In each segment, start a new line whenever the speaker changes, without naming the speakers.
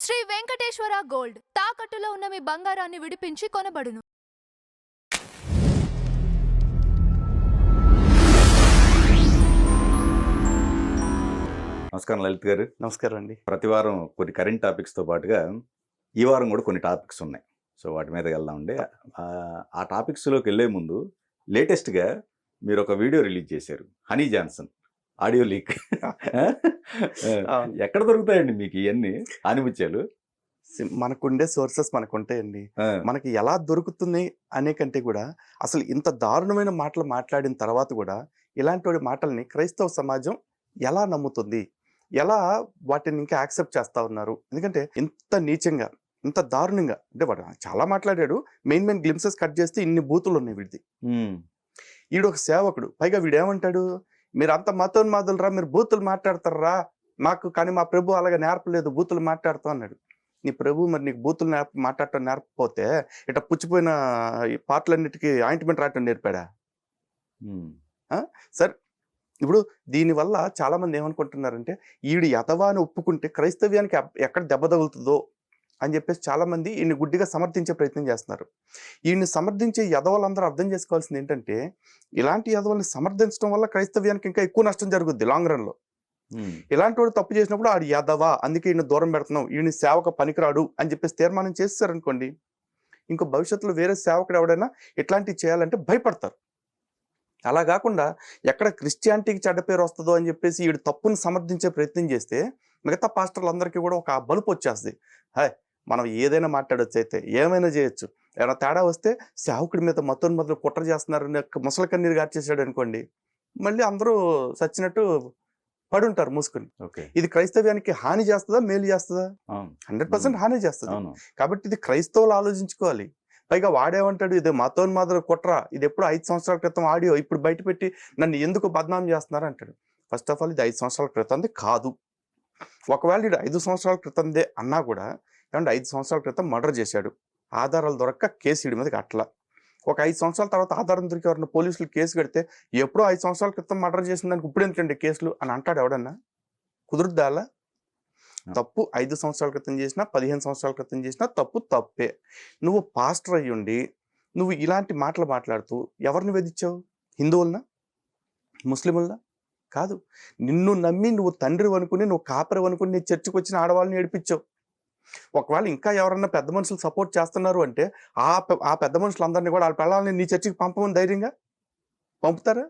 Shri Venkateswara gold తాకట్టులో ఉన్న మీ బంగారాన్ని విడిపించి కొనబడును.
నమస్కారం లలిత్ గారు.
నమస్కారం అండి.
ప్రతి వారం కొన్ని కరెంట్ టాపిక్స్తో పాటుగా ఈ వారం కూడా కొన్ని టాపిక్స్ ఉన్నాయి. సో వాటి మీద వెళ్దామండి. ఆ టాపిక్స్లోకి వెళ్ళే ముందు లేటెస్ట్గా మీరు ఒక వీడియో రిలీజ్ చేశారు, హనీ జాన్సన్ ఆడియో లీక్. ఎక్కడ దొరుకుతాయండి మీకు ఇవన్నీ ఆనిముత్యాలు?
మనకుండే సోర్సెస్ మనకుంటాయండి. మనకి ఎలా దొరుకుతుంది అనే కంటే కూడా అసలు ఇంత దారుణమైన మాటలు మాట్లాడిన తర్వాత కూడా ఇలాంటి మాటల్ని క్రైస్తవ సమాజం ఎలా నమ్ముతుంది, ఎలా వాటిని ఇంకా యాక్సెప్ట్ చేస్తా ఉన్నారు? ఎందుకంటే ఇంత నీచంగా, ఇంత దారుణంగా, అంటే వాడు చాలా మాట్లాడాడు. మెయిన్ గ్లిమ్సెస్ కట్ చేస్తే ఇన్ని బూతులు ఉన్నాయి వీడిది. వీడు ఒక సేవకుడు, పైగా వీడేమంటాడు, మీరు అంత మతోన్మాదులరా, మీరు బూతులు మాట్లాడతారా మాకు, కానీ మా ప్రభు అలాగే నేర్పలేదు, బూతులు మాట్లాడుతాం అన్నాడు. నీ ప్రభు మరి నీకు బూతులు మాట్లాడటం నేర్పకపోతే ఇట్లా పుచ్చిపోయిన ఈ పాటలన్నిటికీ ఆయింట్మెంట్ రాయటం నేర్పాడా? సార్, ఇప్పుడు దీనివల్ల చాలామంది ఏమనుకుంటున్నారంటే ఈడు యతవాని ఒప్పుకుంటే క్రైస్తవ్యానికి ఎక్కడ దెబ్బ తగులుతుందో అని చెప్పేసి చాలామంది ఈయన్ని గుడ్డిగా సమర్థించే ప్రయత్నం చేస్తున్నారు. ఈయన్ని సమర్థించే యదవలందరూ అర్థం చేసుకోవాల్సింది ఏంటంటే, ఇలాంటి యదవల్ని సమర్థించడం వల్ల క్రైస్తవ్యానికి ఇంకా ఎక్కువ నష్టం జరుగుద్ది లాంగ్ రన్లో. ఇలాంటి వాడు తప్పు చేసినప్పుడు ఆడు యదవా, అందుకే ఈయన దూరం పెడుతున్నాం, ఈయన సేవక పనికిరాడు అని చెప్పేసి తీర్మానం చేస్తారనుకోండి, ఇంకో భవిష్యత్తులో వేరే సేవకుడు ఎవడైనా ఇట్లాంటివి చేయాలంటే భయపడతారు. అలా కాకుండా ఎక్కడ క్రిస్టియానిటీకి చెడ్డ పేరు వస్తుందో అని చెప్పేసి వీడు తప్పుని సమర్థించే ప్రయత్నం చేస్తే మిగతా పాస్టర్లందరికీ కూడా ఒక బలుపు వచ్చేస్తుంది. హాయ్, మనం ఏదైనా మాట్లాడొచ్చు, అయితే ఏమైనా చేయొచ్చు, ఏమైనా తేడా వస్తే సేవకుడి మీద మొదలు కుట్ర చేస్తున్నారని ముసలి కన్నీరు గార్చేసాడు అనుకోండి, మళ్ళీ అందరూ సచ్చినట్టు పడుంటారు మూసుకుని. ఇది క్రైస్తవ్యానికి హాని చేస్తుందా, మేలు చేస్తుందా? 100% హాని చేస్తుంది. కాబట్టి ఇది క్రైస్తవులు ఆలోచించుకోవాలి. పైగా వాడేమంటాడు, ఇది మతోన్మాదుల కుట్ర, ఇది ఎప్పుడు 5 సంవత్సరాల క్రితం ఆడియో ఇప్పుడు బయట పెట్టి నన్ను ఎందుకు బద్నాం చేస్తున్నారు అంటాడు. ఫస్ట్ ఆఫ్ ఆల్ ఇది 5 సంవత్సరాల క్రితంది కాదు. ఒకవేళ ఇది 5 సంవత్సరాల క్రితందే అన్నా కూడా, ఏమంటే 5 సంవత్సరాల క్రితం మర్డర్ చేశాడు, ఆధారాలు దొరక్క కేసు వీడి మీద కట్టల. ఒక 5 సంవత్సరాల తర్వాత ఆధారం దొరికి ఎవరన్నా పోలీసులు కేసు కడితే ఎప్పుడో 5 సంవత్సరాల క్రితం మర్డర్ చేసిన దానికి ఇప్పుడు ఎందుకండి కేసులు అని అంటాడు ఎవడన్నా? కుదురుద్దా అలా? తప్పు 5 సంవత్సరాల క్రితం చేసినా 15 సంవత్సరాల క్రితం చేసినా తప్పు తప్పే. నువ్వు పాస్టర్ అయ్యుండి నువ్వు ఇలాంటి మాటలు మాట్లాడుతూ ఎవరిని వేధించావు? హిందువులనా, ముస్లిములనా? కాదు, నిన్ను నమ్మి నువ్వు తండ్రి అనుకుని, నువ్వు కాపరి అనుకుని నీ చర్చికి వచ్చిన ఆడవాళ్ళని ఏడిపించావు. ఒకవేళ ఇంకా ఎవరన్నా పెద్ద మనుషులు సపోర్ట్ చేస్తున్నారు అంటే ఆ పెద్ద మనుషులందరినీ కూడా వాళ్ళ పిల్లల్ని నీ చర్చికి పంపమని ధైర్యంగా పంపుతారా?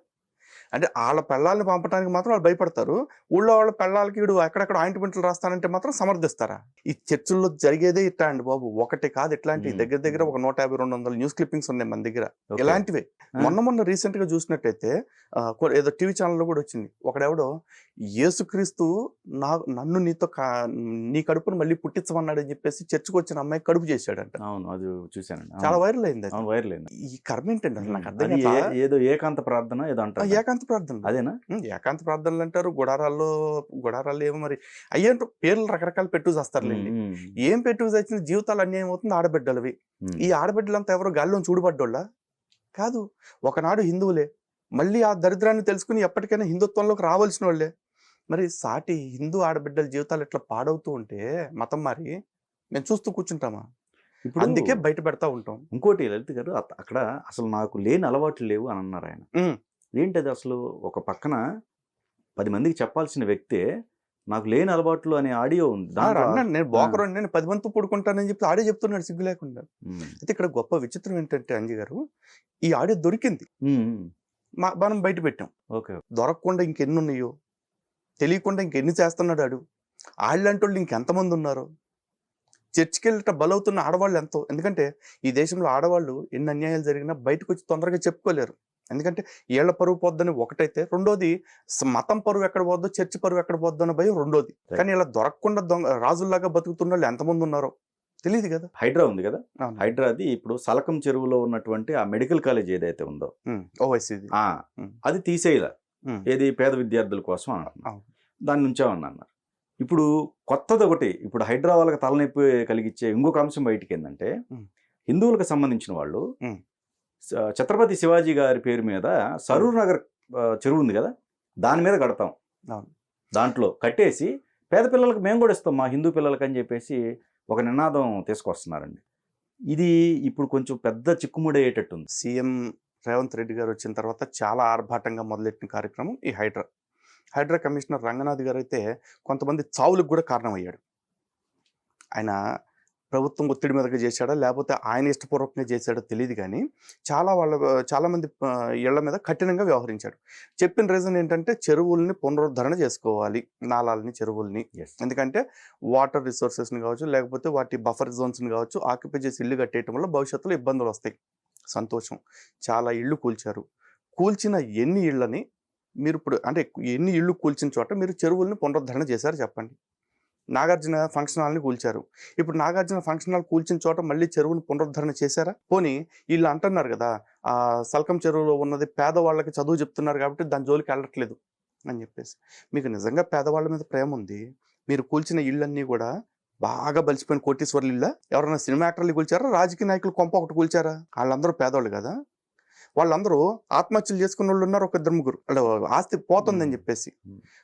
అంటే వాళ్ళ పిల్లల్ని పంపడానికి మాత్రం వాళ్ళు భయపడతారు, ఊళ్ళో వాళ్ళ పిల్లలకి వీడు ఎక్కడెక్కడ ఆయింట్మెంట్లు రాస్తానంటే మాత్రం సమర్థిస్తారా? ఈ చర్చిల్లో జరిగేదే ఇట్లా అండి బాబు, ఒకటి కాదు, ఇట్లాంటి దగ్గర ఒక 150-200 న్యూస్ క్లిప్పింగ్స్ ఉన్నాయి మన దగ్గర ఇలాంటివే. మొన్న రీసెంట్ గా చూసినట్టయితే ఏదో టీవీ ఛానల్లో కూడా వచ్చింది, ఒకడెవడో యేసుక్రీస్తు నన్ను నీ కడుపును మళ్ళీ పుట్టించమన్నాడు అని చెప్పేసి చర్చికి వచ్చిన అమ్మాయి కడుపు చేశాడంట.
అది చూశానండి,
చాలా వైరల్ అయింది.
ఈ
కర్మ ఏంటండి అసలు నాకు అర్థం
ఏదో ఏకాంత ప్రార్థన ఏదో అంటారు.
ఏకాంత ప్రార్థన
అదేనా?
ఏకాంత ప్రార్థనలు అంటారు. గుడారాల్లో ఏమో మరి అయ్యంటూ పేర్లు రకరకాలు పెట్టు చేస్తారులేండి. ఏం పెట్టు చచ్చిన జీవితాలు అన్యాయం అవుతుంది ఆడబిడ్డలవి. ఈ ఆడబిడ్డలంతా ఎవరు గాలిలో చూడబడ్డోళ్ళ కాదు, ఒకనాడు హిందువులే, మళ్ళీ ఆ దరిద్రాన్ని తెలుసుకుని ఎప్పటికైనా హిందుత్వంలోకి రావాల్సిన వాళ్ళే. మరి సాటి హిందూ ఆడబిడ్డల జీవితాలు ఎట్లా పాడవుతూ ఉంటే మతం మరి మేము చూస్తూ కూర్చుంటామా? ఇప్పుడు అందుకే బయట పెడతా ఉంటాం.
ఇంకోటి లలిత్ గారు, అక్కడ అసలు నాకు లేని అలవాట్లు లేవు అని అన్నారు ఆయన. ఏంటది అసలు? ఒక పక్కన 10 మందికి చెప్పాల్సిన వ్యక్తే నాకు లేని అలవాట్లు అనే ఆడియో ఉంది.
నేను బోకరు, నేను 10 మందితో పడుకుంటానని చెప్పి ఆడియో చెప్తున్నాడు సిగ్గు లేకుండా. అయితే ఇక్కడ గొప్ప విచిత్రం ఏంటంటే అంజీ గారు, ఈ ఆడియో దొరికింది, మనం బయట పెట్టాం. దొరకకుండా ఇంకెన్ని ఉన్నాయో తెలియకుండా ఇంకెన్ని చేస్తున్నాడు ఆడు. ఆళ్ళంటి వాళ్ళు ఇంకెంతమంది ఉన్నారో. చర్చికి వెళ్ళట బలవుతున్న ఆడవాళ్ళు ఎంతో. ఎందుకంటే ఈ దేశంలో ఆడవాళ్ళు ఎన్ని అన్యాయాలు జరిగినా బయటకు వచ్చి తొందరగా చెప్పుకోలేరు. ఎందుకంటే ఏళ్ల పరువు పోద్దని ఒకటైతే, రెండోది మతం పరువు ఎక్కడ పోద్దో, చర్చి పరువు ఎక్కడ పోద్దో అన్న భయం రెండోది. కానీ ఇలా దొరకకుండా రాజుల్లాగా బతుకుతున్న వాళ్ళు ఎంతమంది ఉన్నారో తెలియదు కదా.
హైడ్రా ఉంది కదా, హైడ్రాది ఇప్పుడు సలకం చెరువులో ఉన్నటువంటి ఆ మెడికల్ కాలేజ్ ఏదైతే ఉందో అది తీసేయాల, ఏది పేద విద్యార్థుల కోసం అంటున్నారు, దాని నుంచేమన్నారు. ఇప్పుడు కొత్తది ఒకటి, ఇప్పుడు హైడ్రా వాళ్ళకి తలనొప్పి కలిగించే ఇంకొక అంశం బయటికి ఏంటంటే, హిందువులకు సంబంధించిన వాళ్ళు ఛత్రపతి శివాజీ గారి పేరు మీద సరూర్ నగర్ చెరువు ఉంది కదా, దాని మీద కడతాం, దాంట్లో కట్టేసి పేద పిల్లలకు మేము కూడా ఇస్తాం మా హిందూ పిల్లలకి అని చెప్పేసి ఒక నినాదం తీసుకొస్తున్నారండి. ఇది ఇప్పుడు కొంచెం పెద్ద చిక్కుముడయ్యేటట్టుంది.
సీఎం రేవంత్ రెడ్డి గారు వచ్చిన తర్వాత చాలా ఆర్భాటంగా మొదలెట్టిన కార్యక్రమం ఈ హైడ్రా కమిషనర్ రంగనాథ్ గారు అయితే కొంతమంది చావులకు కూడా కారణమయ్యాడు. ఆయన ప్రభుత్వం ఒత్తిడి మీదగా చేశాడా లేకపోతే ఆయన ఇష్టపూర్వకంగా చేశాడో తెలియదు, కానీ చాలామంది ఇళ్ల మీద కఠినంగా వ్యవహరించాడు. చెప్పిన రీజన్ ఏంటంటే చెరువుల్ని పునరుద్ధరణ చేసుకోవాలి, నాలాలని చెరువుల్ని. ఎందుకంటే వాటర్ రిసోర్సెస్ని కావచ్చు లేకపోతే వాటి బఫర్ జోన్స్ని కావచ్చు ఆక్యుపై చేసి ఇల్లు కట్టేయటం వల్ల భవిష్యత్తులో ఇబ్బందులు వస్తాయి. సంతోషం, చాలా ఇళ్ళు కూల్చారు. కూల్చిన ఎన్ని ఇళ్ళని మీరు ఇప్పుడు అంటే ఎన్ని ఇళ్ళు కూల్చిన చోట మీరు చెరువుల్ని పునరుద్ధరణ చేశారు చెప్పండి. నాగార్జున ఫంక్షన్ హాల్ని కూల్చారు. ఇప్పుడు నాగార్జున ఫంక్షన్ హాల్ కూల్చిన చోట మళ్ళీ చెరువుని పునరుద్ధరణ చేశారా? పోనీ వీళ్ళు అంటున్నారు కదా సల్కం చెరువులో ఉన్నది పేదవాళ్ళకి చదువు చెప్తున్నారు కాబట్టి దాని జోలికి వెళ్ళట్లేదు అని చెప్పేసి. మీకు నిజంగా పేదవాళ్ళ మీద ప్రేమ ఉంది, మీరు కూల్చిన ఇళ్ళన్నీ కూడా బాగా బలిసిపోయిన కోటీశ్వర్లు ఇళ్ళ? ఎవరైనా సినిమా యాక్టర్లు కూల్చారా? రాజకీయ నాయకులు కొంప ఒకటి కూల్చారా? వాళ్ళందరూ పేదవాళ్ళు కదా. వాళ్ళందరూ ఆత్మహత్యలు చేసుకున్న వాళ్ళు ఉన్నారు, ఒక ఇద్దరు ముగ్గురు. ఆస్తి పోతుందని చెప్పేసి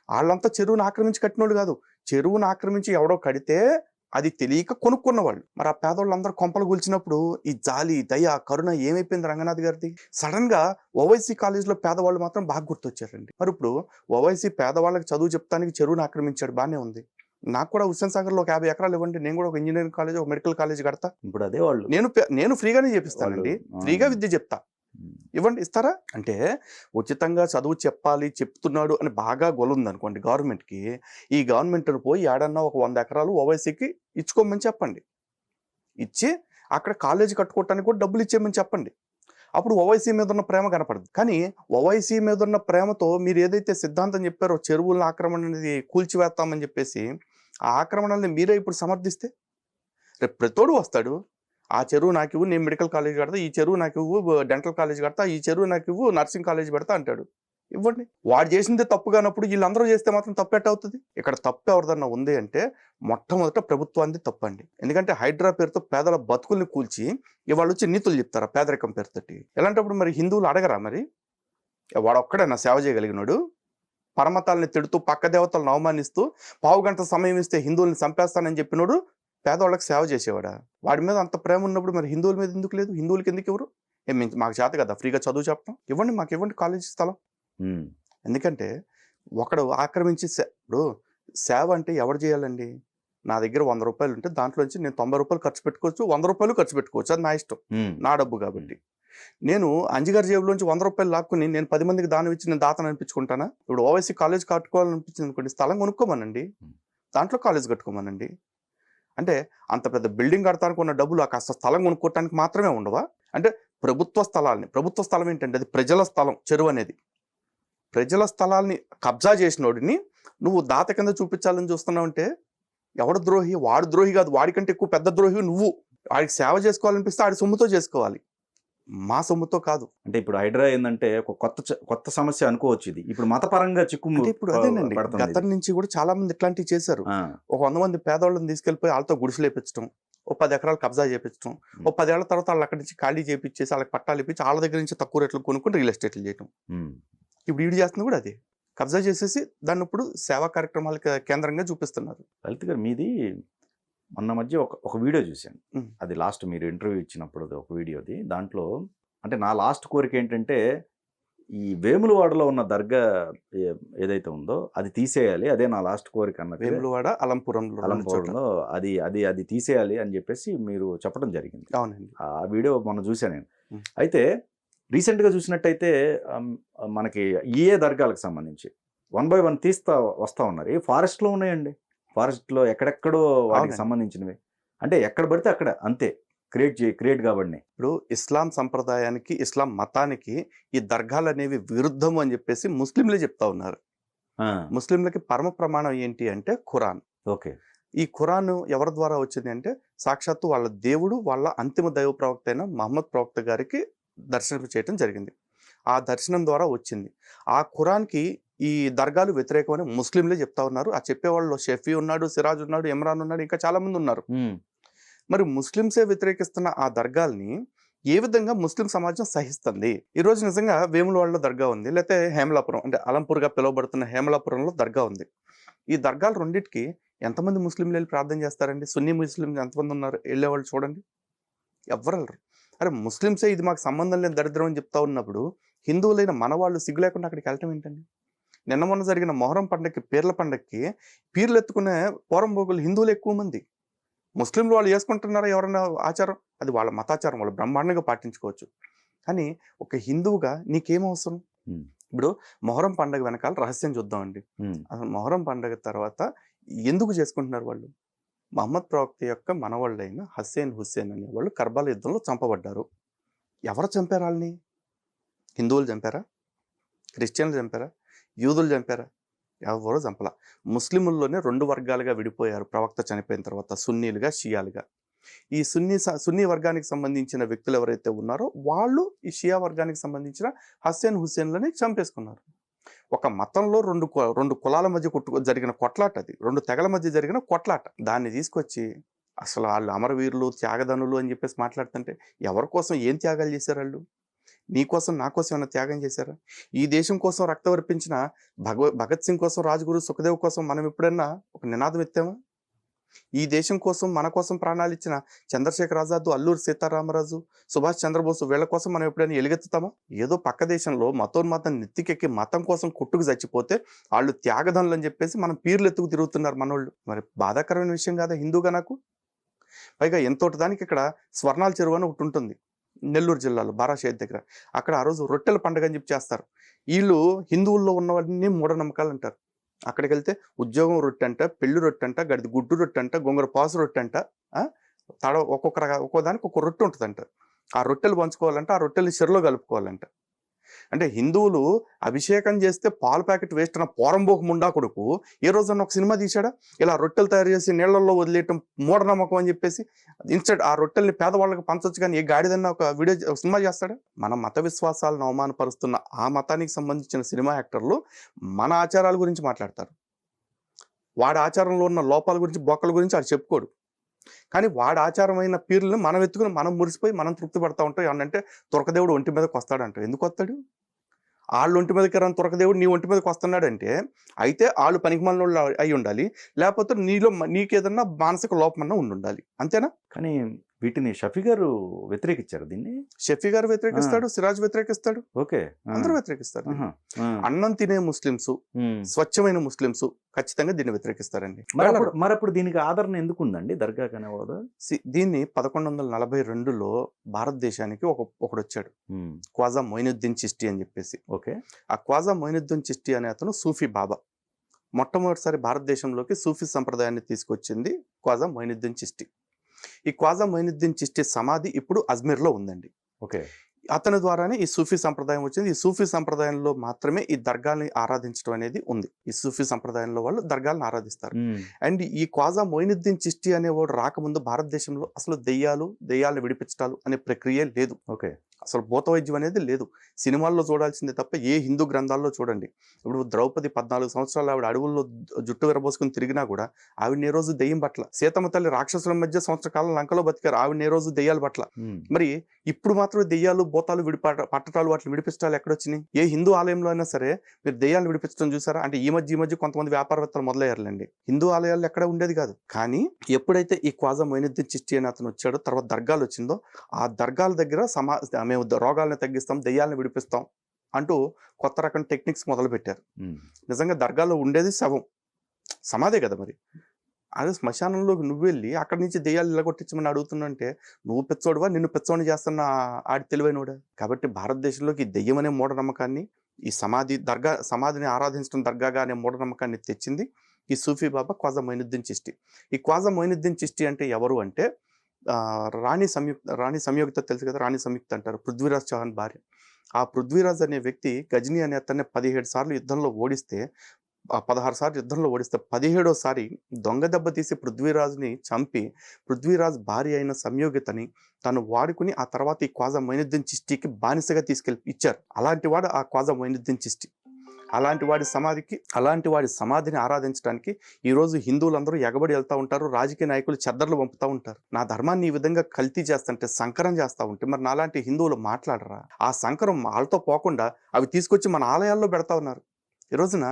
వాళ్ళంతా చెరువును ఆక్రమించి కట్టిన వాళ్ళు కాదు. చెరువును ఆక్రమించి ఎవడో కడితే అది తెలియక కొనుక్కున్న వాళ్ళు. మరి ఆ పేదవాళ్ళందరూ కొంపలు కూల్చినప్పుడు ఈ జాలి దయ కరుణ ఏమైపోయింది రంగనాథ్ గారిది? సడన్ గా ఓవైసీ కాలేజీలో పేదవాళ్ళు మాత్రం బాగా గుర్తొచ్చారండి. మరి ఇప్పుడు ఓవైసీ పేదవాళ్ళకి చదువు చెప్తానికి చెరువును ఆక్రమించాడు, బాగానే ఉంది. నాకు కూడా హుస్సేన్ సాగర్లో ఒక 50 ఎకరాలు ఇవ్వండి, నేను కూడా ఒక ఇంజనీరింగ్ కాలేజ్ ఒక మెడికల్ కాలేజ్ కడతా.
ఇప్పుడు అదే వాళ్ళు
నేను ఫ్రీగానే చేపిస్తానండి, ఫ్రీగా విద్య చెప్తా, ఇవ్వండి, ఇస్తారా? అంటే ఉచితంగా చదువు చెప్పాలి చెప్తున్నాడు అని బాగా గొలుంది అనుకోండి గవర్నమెంట్కి. ఈ గవర్నమెంట్ను పోయి ఏడన్నా ఒక 100 ఎకరాలు ఓవైసీకి ఇచ్చుకోమని చెప్పండి. ఇచ్చి అక్కడ కాలేజీ కట్టుకోవటానికి కూడా డబ్బులు ఇచ్చేయమని చెప్పండి. అప్పుడు ఓవైసీ మీద ఉన్న ప్రేమ కనపడదు. కానీ ఓవైసీ మీద ఉన్న ప్రేమతో మీరు ఏదైతే సిద్ధాంతం చెప్పారో చెరువుల ఆక్రమణ అనేది కూల్చివేస్తామని చెప్పేసి, ఆ ఆక్రమణల్ని మీరే ఇప్పుడు సమర్థిస్తే రేపు ప్రతోడు వస్తాడు, ఆ చెరువు నాకు ఇవ్వు, నేను మెడికల్ కాలేజ్ కడతా, ఈ చెరువు నాకు ఇవ్వు, డెంటల్ కాలేజ్ కడతా, ఈ చెరువు నాకు ఇవ్వు, నర్సింగ్ కాలేజ్ పెడతా అంటాడు. ఇవ్వండి. వాడు చేసిందే తప్పు కానప్పుడు వీళ్ళందరూ చేస్తే మాత్రం తప్పెట్ అవుతుంది? ఇక్కడ తప్పు ఎవరిదన్నా ఉంది అంటే మొట్టమొదట ప్రభుత్వాన్ని తప్పండి. ఎందుకంటే హైడ్రా పేరుతో పేదల బతుకుల్ని కూల్చి ఇవాళ వచ్చి నీతులు చెప్తారా పేదరికం పేరుతోటి? ఎలాంటప్పుడు మరి హిందువులు అడగరా? మరి వాడు ఒక్కడే నా సేవ చేయగలిగినాడు, పరమతాల్ని తిడుతూ పక్క దేవతలను అవమానిస్తూ పావుగంట సమయం ఇస్తే హిందువుల్ని చంపేస్తానని చెప్పినోడు పేదవాళ్ళకి సేవ చేసేవాడా? వాడి మీద అంత ప్రేమ ఉన్నప్పుడు మరి హిందువుల మీద ఎందుకు లేదు? హిందువులకి ఎందుకు ఎవరు? మాకు చేత కదా ఫ్రీగా చదువు చెప్పడం, ఇవ్వండి, మాకు ఇవ్వండి కాలేజీ స్థలం. ఎందుకంటే ఒకడు ఆక్రమించి ఇప్పుడు సేవ అంటే ఎవరు చేయాలండి? నా దగ్గర 100 రూపాయలు ఉంటే దాంట్లోంచి నేను 90 రూపాయలు ఖర్చు పెట్టుకోవచ్చు, 100 రూపాయలు ఖర్చు పెట్టుకోవచ్చు, అది నా ఇష్టం, నా డబ్బు కాబట్టి. నేను అంజిగారి జేబులోంచి 100 రూపాయలు లాక్కుని నేను 10 మందికి దానం ఇచ్చి నేను దాతను అనిపించుకుంటానా? ఇప్పుడు ఓవైసీ కాలేజ్ కట్టుకోవాలనిపించింది అనుకోండి, స్థలం కొనుక్కోమనండి, దాంట్లో కాలేజ్ కట్టుకోమనండి. అంటే అంత పెద్ద బిల్డింగ్ కడతానికి ఉన్న డబ్బులు ఆ కాస్త స్థలం కొనుక్కోవటానికి మాత్రమే ఉండవా? అంటే ప్రభుత్వ స్థలం ఏంటంటే అది ప్రజల స్థలం. చెరువు అనేది ప్రజల స్థలాల్ని కబ్జా చేసినోడిని నువ్వు దాత కింద చూపించాలని చూస్తున్నావు అంటే ఎవడు ద్రోహి? వాడు ద్రోహి కాదు, వాడికంటే ఎక్కువ పెద్ద ద్రోహి నువ్వు. వాడికి సేవ చేసుకోవాలనిపిస్తే ఆడి సొమ్ముతో చేసుకోవాలి, మా సొమ్ముతో కాదు.
అంటే ఇప్పుడు హైడ్రా ఏంటంటే ఒక కొత్త సమస్య అనుకోవచ్చు. ఇది ఇప్పుడు మతపరంగా
ఇప్పుడు అదేనండి, గతం నుంచి కూడా చాలా మంది ఇట్లాంటివి చేశారు. ఒక 100 మంది పేదవాళ్ళని తీసుకెళ్లిపోయి వాళ్ళతో గుడిసెలు వేయించడం, ఓ 10 ఎకరాలు కబ్జా చేయించడం, ఓ 10 ఏళ్ల తర్వాత వాళ్ళు అక్కడి నుంచి ఖాళీ చేయించేసి వాళ్ళకి పట్టాలు ఇప్పించి వాళ్ళ దగ్గర నుంచి తక్కువ రేట్లు కొనుక్కొని రియల్ ఎస్టేట్లు చేయడం. ఇప్పుడు ఈడు చేస్తుంది కూడా అదే, కబ్జా చేసేసి దాన్ని ఇప్పుడు సేవా కార్యక్రమాలకి కేంద్రంగా చూపిస్తున్నారు.
లలిత్ గారు, మీది మొన్న మధ్య ఒక వీడియో చూశాను, అది లాస్ట్ మీరు ఇంటర్వ్యూ ఇచ్చినప్పుడు ఒక వీడియోది. దాంట్లో అంటే నా లాస్ట్ కోరిక ఏంటంటే ఈ వేములవాడలో ఉన్న దర్గా ఏదైతే ఉందో అది తీసేయాలి, అదే నా లాస్ట్ కోరిక అన్నది.
వేములవాడ అలంపురంలో
అది తీసేయాలి అని చెప్పేసి మీరు చెప్పడం జరిగింది.
అవునండి, ఆ
వీడియో మొన్న చూశాను నేను. అయితే రీసెంట్గా చూసినట్టయితే మనకి దర్గాలకు సంబంధించి 1 by 1 వస్తూ ఉన్నారు. ఫారెస్ట్లో ఉన్నాయండి, ఫారెస్ట్లో ఎక్కడెక్కడో వాటికి సంబంధించినవి, అంటే ఎక్కడ పడితే అక్కడ అంతే క్రియేట్ కాబట్టి.
ఇప్పుడు ఇస్లాం సంప్రదాయానికి ఇస్లాం మతానికి ఈ దర్గాలు అనేవి విరుద్ధము అని చెప్పేసి ముస్లింలే చెప్తా ఉన్నారు. ముస్లింలకి పరమ ప్రమాణం ఏంటి అంటే ఖురాన్.
ఓకే,
ఈ ఖురాన్ ఎవరి ద్వారా వచ్చింది అంటే సాక్షాత్తు వాళ్ళ దేవుడు, వాళ్ళ అంతిమ దైవ ప్రవక్త అయిన మహమ్మద్ ప్రవక్త గారికి దర్శనం చేయటం జరిగింది. ఆ దర్శనం ద్వారా వచ్చింది. ఆ ఖురాన్కి ఈ దర్గాలు వ్యతిరేకమని ముస్లింలే చెప్తా ఉన్నారు. ఆ చెప్పేవాళ్ళు షఫీ ఉన్నాడు, సిరాజ్ ఉన్నాడు, ఇమ్రాన్ ఉన్నాడు, ఇంకా చాలా మంది ఉన్నారు. మరి ముస్లింసే వ్యతిరేకిస్తున్న ఆ దర్గాల్ని ఏ విధంగా ముస్లిం సమాజం సహిస్తుంది? ఈరోజు నిజంగా వేములవాడలో దర్గా ఉంది, లేకపోతే హేమలాపురం అంటే అలంపూర్గా పిలువబడుతున్న హేమలాపురంలో దర్గా ఉంది. ఈ దర్గాలు రెండింటికి ఎంతమంది ముస్లింలు వెళ్ళి ప్రార్థన చేస్తారండి? సున్నీ ముస్లింలు ఎంతమంది ఉన్నారు వెళ్ళేవాళ్ళు చూడండి, ఎవ్వరు వెళ్ళరు. అరే ముస్లింసే ఇది మాకు సంబంధం లేని దరిద్రం అని చెప్తా ఉన్నప్పుడు హిందువులైన మన వాళ్ళు సిగ్గు లేకుండా అక్కడికి వెళ్ళటం ఏంటండి? నిన్న మొన్న జరిగిన మొహరం పండగకి, పీర్ల పండగకి పీర్లు ఎత్తుకునే పోరంబోగులు హిందువులు ఎక్కువ మంది. ముస్లింలు వాళ్ళు చేసుకుంటున్నారా ఎవరైనా ఆచారం? అది వాళ్ళ మతాచారం, వాళ్ళు బ్రహ్మాండంగా పాటించుకోవచ్చు. కానీ ఒక హిందువుగా నీకేం అవసరం? ఇప్పుడు మొహరం పండగ వెనకాల రహస్యం చూద్దామండి. అసలు మొహరం పండగ తర్వాత ఎందుకు చేసుకుంటున్నారు వాళ్ళు? మహమ్మద్ ప్రవక్త యొక్క మనవాళ్ళైన హుస్సేన్ అనేవాళ్ళు కర్బాలా యుద్ధంలో చంపబడ్డారు. ఎవరు చంపారు వాళ్ళని? హిందువులు చంపారా? క్రిస్టియన్లు చంపారా? యూదులు చంపారా? ఎవరో చంపలా. ముస్లింల్లోనే 2 వర్గాలుగా విడిపోయారు ప్రవక్త చనిపోయిన తర్వాత, సున్నీలుగా, షియాలుగా. ఈ సున్నీ వర్గానికి సంబంధించిన వ్యక్తులు ఎవరైతే ఉన్నారో వాళ్ళు ఈ షియా వర్గానికి సంబంధించిన హుస్సేన్లని చంపేసుకున్నారు. ఒక మతంలో రెండు కులాల మధ్య జరిగిన కొట్లాట, అది 2 తెగల మధ్య జరిగిన కొట్లాట. దాన్ని తీసుకొచ్చి అసలు వాళ్ళు అమరవీరులు, త్యాగధనులు అని చెప్పేసి మాట్లాడుతుంటే ఎవరి కోసం ఏం త్యాగాలు చేశారు వాళ్ళు? నీ కోసం, నా కోసం ఏమైనా త్యాగం చేశారా? ఈ దేశం కోసం రక్తం అర్పించిన భగత్ సింగ్ కోసం, రాజ్గురు సుఖదేవ్ కోసం మనం ఎప్పుడైనా ఒక నినాదం ఎత్తామా? ఈ దేశం కోసం, మన కోసం ప్రాణాలు ఇచ్చిన చంద్రశేఖర్ ఆజాద్, అల్లూరి సీతారామరాజు, సుభాష్ చంద్రబోస్ వీళ్ళ కోసం మనం ఎప్పుడైనా ఎలుగెత్తుతామా? ఏదో పక్క దేశంలో మతోన్మతం నెత్తికెక్కి మతం కోసం కొట్టుకు చచ్చిపోతే వాళ్ళు త్యాగధనులు అని చెప్పేసి మనం పీర్లు ఎత్తుకు తిరుగుతున్నారు మనోళ్ళు. మరి బాధాకరమైన విషయం కాదా హిందూగా నాకు? పైగా ఎంతోటి దానికి ఇక్కడ స్వర్ణాల చెరువు అని ఒకటి ఉంటుంది నెల్లూరు జిల్లాలో బారాషేద్ దగ్గర. అక్కడ ఆ రోజు రొట్టెల పండుగ అని చెప్పి చేస్తారు. వీళ్ళు హిందువుల్లో ఉన్నవన్నీ మూఢనమ్మకాలు అంటారు. అక్కడికి వెళ్తే ఉద్యోగం రొట్టె అంట, పెళ్లి రొట్టె అంట, గడిది గుడ్డు రొట్టె అంట, గొంగర పాసు రొట్టె అంట, ఒక్కో దానికి ఒక్కో రొట్టె ఉంటుందంట. ఆ రొట్టెలు పంచుకోవాలంట, ఆ రొట్టెలు చెరులో కలుపుకోవాలంట. అంటే హిందువులు అభిషేకం చేస్తే పాలు ప్యాకెట్ వేస్ట్ అన్న పోరంబోకు ముండా కొడుకు ఏ రోజన్నా ఒక సినిమా తీశాడా? ఇలా రొట్టెలు తయారు చేసి నీళ్లలో వదిలేయటం మూఢనమ్మకం అని చెప్పేసి ఇన్స్టెడ్ ఆ రొట్టెల్ని పేదవాళ్ళకి పంచవచ్చు, కానీ ఏ గాడిదన్నా ఒక సినిమా చేస్తాడా? మన మత విశ్వాసాలను అవమానపరుస్తున్న ఆ మతానికి సంబంధించిన సినిమా యాక్టర్లు మన ఆచారాల గురించి మాట్లాడతారు. వాడి ఆచారంలో ఉన్న లోపాల గురించి, బొక్కల గురించి వాడు చెప్పుకోడు. కానీ వాడి ఆచారమైన పీర్లను మనం ఎత్తుకుని మనం మురిసిపోయి మనం తృప్తి పడతా ఉంటాం. ఏమంటే తురకదేవుడు ఒంటి మీదకి వస్తాడంట. ఎందుకు వస్తాడు? వాళ్ళు ఒంటి మీదకి రాని తురకదేవుడు నీ ఒంటి మీదకి వస్తున్నాడంటే అయితే వాళ్ళు పనికిమాలినోళ్ళు అయి ఉండాలి, లేకపోతే నీకేదన్నా మానసిక లోపమన్నా ఉండాలి. అంతేనా?
కానీ వీటిని షఫీ గారు వ్యతిరేకించారు. దీన్ని
షఫీ గారు వ్యతిరేకిస్తాడు, సిరాజ్ వ్యతిరేకిస్తాడు,
ఓకే,
అందరూ వ్యతిరేకిస్తారు. అన్నం తినే ముస్లింస్, స్వచ్ఛమైన ముస్లింస్ ఖచ్చితంగా దీన్ని వ్యతిరేకిస్తారండి.
మరి అప్పుడు దీనికి ఆదరణ ఎందుకు ఉందండి దర్గా కనేవాడు?
దీన్ని 1142లో భారతదేశానికి ఒకడు వచ్చాడు, ఖ్వాజా మొయినుద్దీన్ చిష్టి అని చెప్పేసి.
ఓకే,
ఆ ఖ్వాజా మొయినుద్దీన్ చిష్టి అనే అతను సూఫీ బాబా. మొట్టమొదటిసారి భారతదేశంలోకి సూఫీ సంప్రదాయాన్ని తీసుకొచ్చింది ఖ్వాజా మొయినుద్దీన్ చిష్టి. ఈ ఖ్వాజా మొయినుద్దీన్ చిష్టి సమాధి ఇప్పుడు అజ్మీర్లో ఉందండి.
ఓకే,
అతని ద్వారానే ఈ సూఫీ సంప్రదాయం వచ్చింది. ఈ సూఫీ సంప్రదాయంలో మాత్రమే ఈ దర్గాల్ని ఆరాధించడం అనేది ఉంది. ఈ సూఫీ సంప్రదాయంలో వాళ్ళు దర్గాలను ఆరాధిస్తారు. అండ్ ఈ ఖ్వాజా మొయినుద్దీన్ చిష్టి అనేవాడు రాకముందు భారతదేశంలో అసలు దెయ్యాలను విడిపించటాలు అనే ప్రక్రియ లేదు.
ఓకే,
అసలు భూత వైద్యం అనేది లేదు. సినిమాల్లో చూడాల్సిందే తప్ప ఏ హిందూ గ్రంథాల్లో చూడండి. ఇప్పుడు ద్రౌపది 14 సంవత్సరాలు ఆవిడ అడవుల్లో జుట్టు విరబోసుకుని తిరిగినా కూడా ఆవిడ ఏ రోజు దెయ్యం పట్ల. సీతమ్మ తల్లి రాక్షసుల మధ్య సంవత్సర కాలం లంకలో బతికారు, ఆవిడ ఏ రోజు దెయ్యాల పట్ల. మరి ఇప్పుడు మాత్రం దెయ్యాలు, భూతాలు పట్టటాలు వాటిని విడిపించడాలు ఎక్కడొచ్చినాయి? ఏ హిందూ ఆలయంలో అయినా సరే మీరు దెయ్యాలను విడిపించడం చూసారా? అంటే ఈ మధ్య కొంతమంది వ్యాపారవేత్తలు మొదలయ్యారులేండి. హిందూ ఆలయాల్లో ఎక్కడ ఉండేది కాదు. కానీ ఎప్పుడైతే ఈ ఖ్వాజా మొయినుద్దీన్ చిష్టి అని అతను వచ్చాడో, తర్వాత దర్గాలు వచ్చిందో, ఆ దర్గాల దగ్గర మేము రోగాలను తగ్గిస్తాం, దెయ్యాలను విడిపిస్తాం అంటూ కొత్త రకం టెక్నిక్స్ మొదలు పెట్టారు. నిజంగా దర్గాలో ఉండేది శవం, సమాధే కదా. మరి అదే శ్మశానంలోకి నువ్వు వెళ్ళి అక్కడి నుంచి దెయ్యాలు ఇలాగొట్టించమని అడుగుతున్నంటే నువ్వు పెచ్చోడువా, నిన్ను పెచ్చోడిని చేస్తున్న ఆడి తెలివైనోడా? కాబట్టి భారతదేశంలోకి దెయ్యం అనే మూఢనమ్మకాన్ని, ఈ సమాధిని ఆరాధించడం దర్గాగా అనే మూఢనమ్మకాన్ని తెచ్చింది ఈ సూఫీ బాబా ఖ్వాజా మొయినుద్దీన్ చిష్టి. ఈ ఖ్వాజా మొయినుద్దీన్ చిష్టి అంటే ఎవరు అంటే రాణి సంయుక్త తెలుసు కదా, రాణి సంయుక్త అంటారు, పృథ్వీరాజ్ చౌహాన్ భార్య. ఆ పృథ్వీరాజ్ అనే వ్యక్తి గజనీ అనే అతన్ని 17 సార్లు యుద్ధంలో ఓడిస్తే, 16 సార్లు యుద్ధంలో ఓడిస్తే 17వ సారి దొంగ దెబ్బ తీసి పృథ్వీరాజ్ని చంపి పృథ్వీరాజ్ భార్య అయిన సంయోగితని తను వాడుకుని ఆ తర్వాత ఈ ఖ్వాజా మొయినుద్దీన్ చిష్టికి బానిసగా తీసుకెళ్ళి ఇచ్చారు. అలాంటి వాడు ఆ ఖ్వాజా మొయినుద్దీన్ చిష్టి. అలాంటి వాడి సమాధిని ఆరాధించడానికి ఈరోజు హిందువులందరూ ఎగబడి వెళ్తూ ఉంటారు. రాజకీయ నాయకులు చెద్దర్లు పంపుతూ ఉంటారు. నా ధర్మాన్ని ఈ విధంగా కల్తీ చేస్తుంటే, సంకరం చేస్తూ ఉంటే మరి నాలాంటి హిందువులు మాట్లాడరా? ఆ సంకరం వాళ్ళతో పోకుండా అవి తీసుకొచ్చి మన ఆలయాల్లో పెడతా ఉన్నారు. ఈ రోజున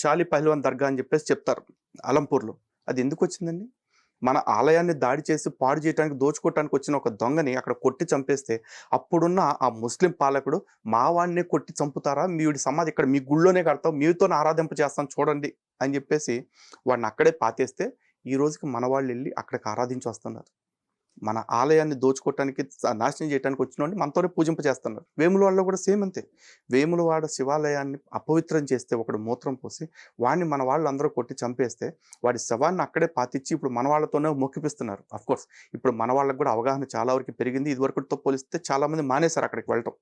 షాలి పహల్వాన్ దర్గా అని చెప్పేసి చెప్తారు అలంపూర్లో. అది ఎందుకు వచ్చిందండి? మన ఆలయాన్ని దాడి చేసి పాడు చేయడానికి దోచుకోవటానికి వచ్చిన ఒక దొంగని అక్కడ కొట్టి చంపేస్తే అప్పుడున్న ఆ ముస్లిం పాలకుడు మా వాడినే కొట్టి చంపుతారా, మీడి సమాధి ఇక్కడ మీ గుళ్ళోనే కడతాం, మీతోనే ఆరాధింప చేస్తాం చూడండి అని చెప్పేసి వాడిని అక్కడే పాతేస్తే ఈ రోజుకి మన వాళ్ళు వెళ్ళి అక్కడికి ఆరాధించి వస్తున్నారు. మన ఆలయాన్ని దోచుకోవటానికి నాశనం చేయడానికి వచ్చిన వాడిని మనతోనే పూజింప చేస్తున్నారు. వేములవాడలో కూడా సేమ్ అంతే. వేములవాడ శివాలయాన్ని అపవిత్రం చేస్తే ఒకడు మూత్రం పోసి వాడిని మన వాళ్ళు అందరూ కొట్టి చంపేస్తే వాడి శవాన్ని అక్కడే పాతిచ్చి ఇప్పుడు మన వాళ్ళతోనే మొక్కిపిస్తున్నారు. అఫ్కోర్స్ ఇప్పుడు మన వాళ్ళకి కూడా అవగాహన చాలా వరకు పెరిగింది. ఇదివరకుతో పోలిస్తే చాలామంది మానేశారు అక్కడికి వెళ్ళటం.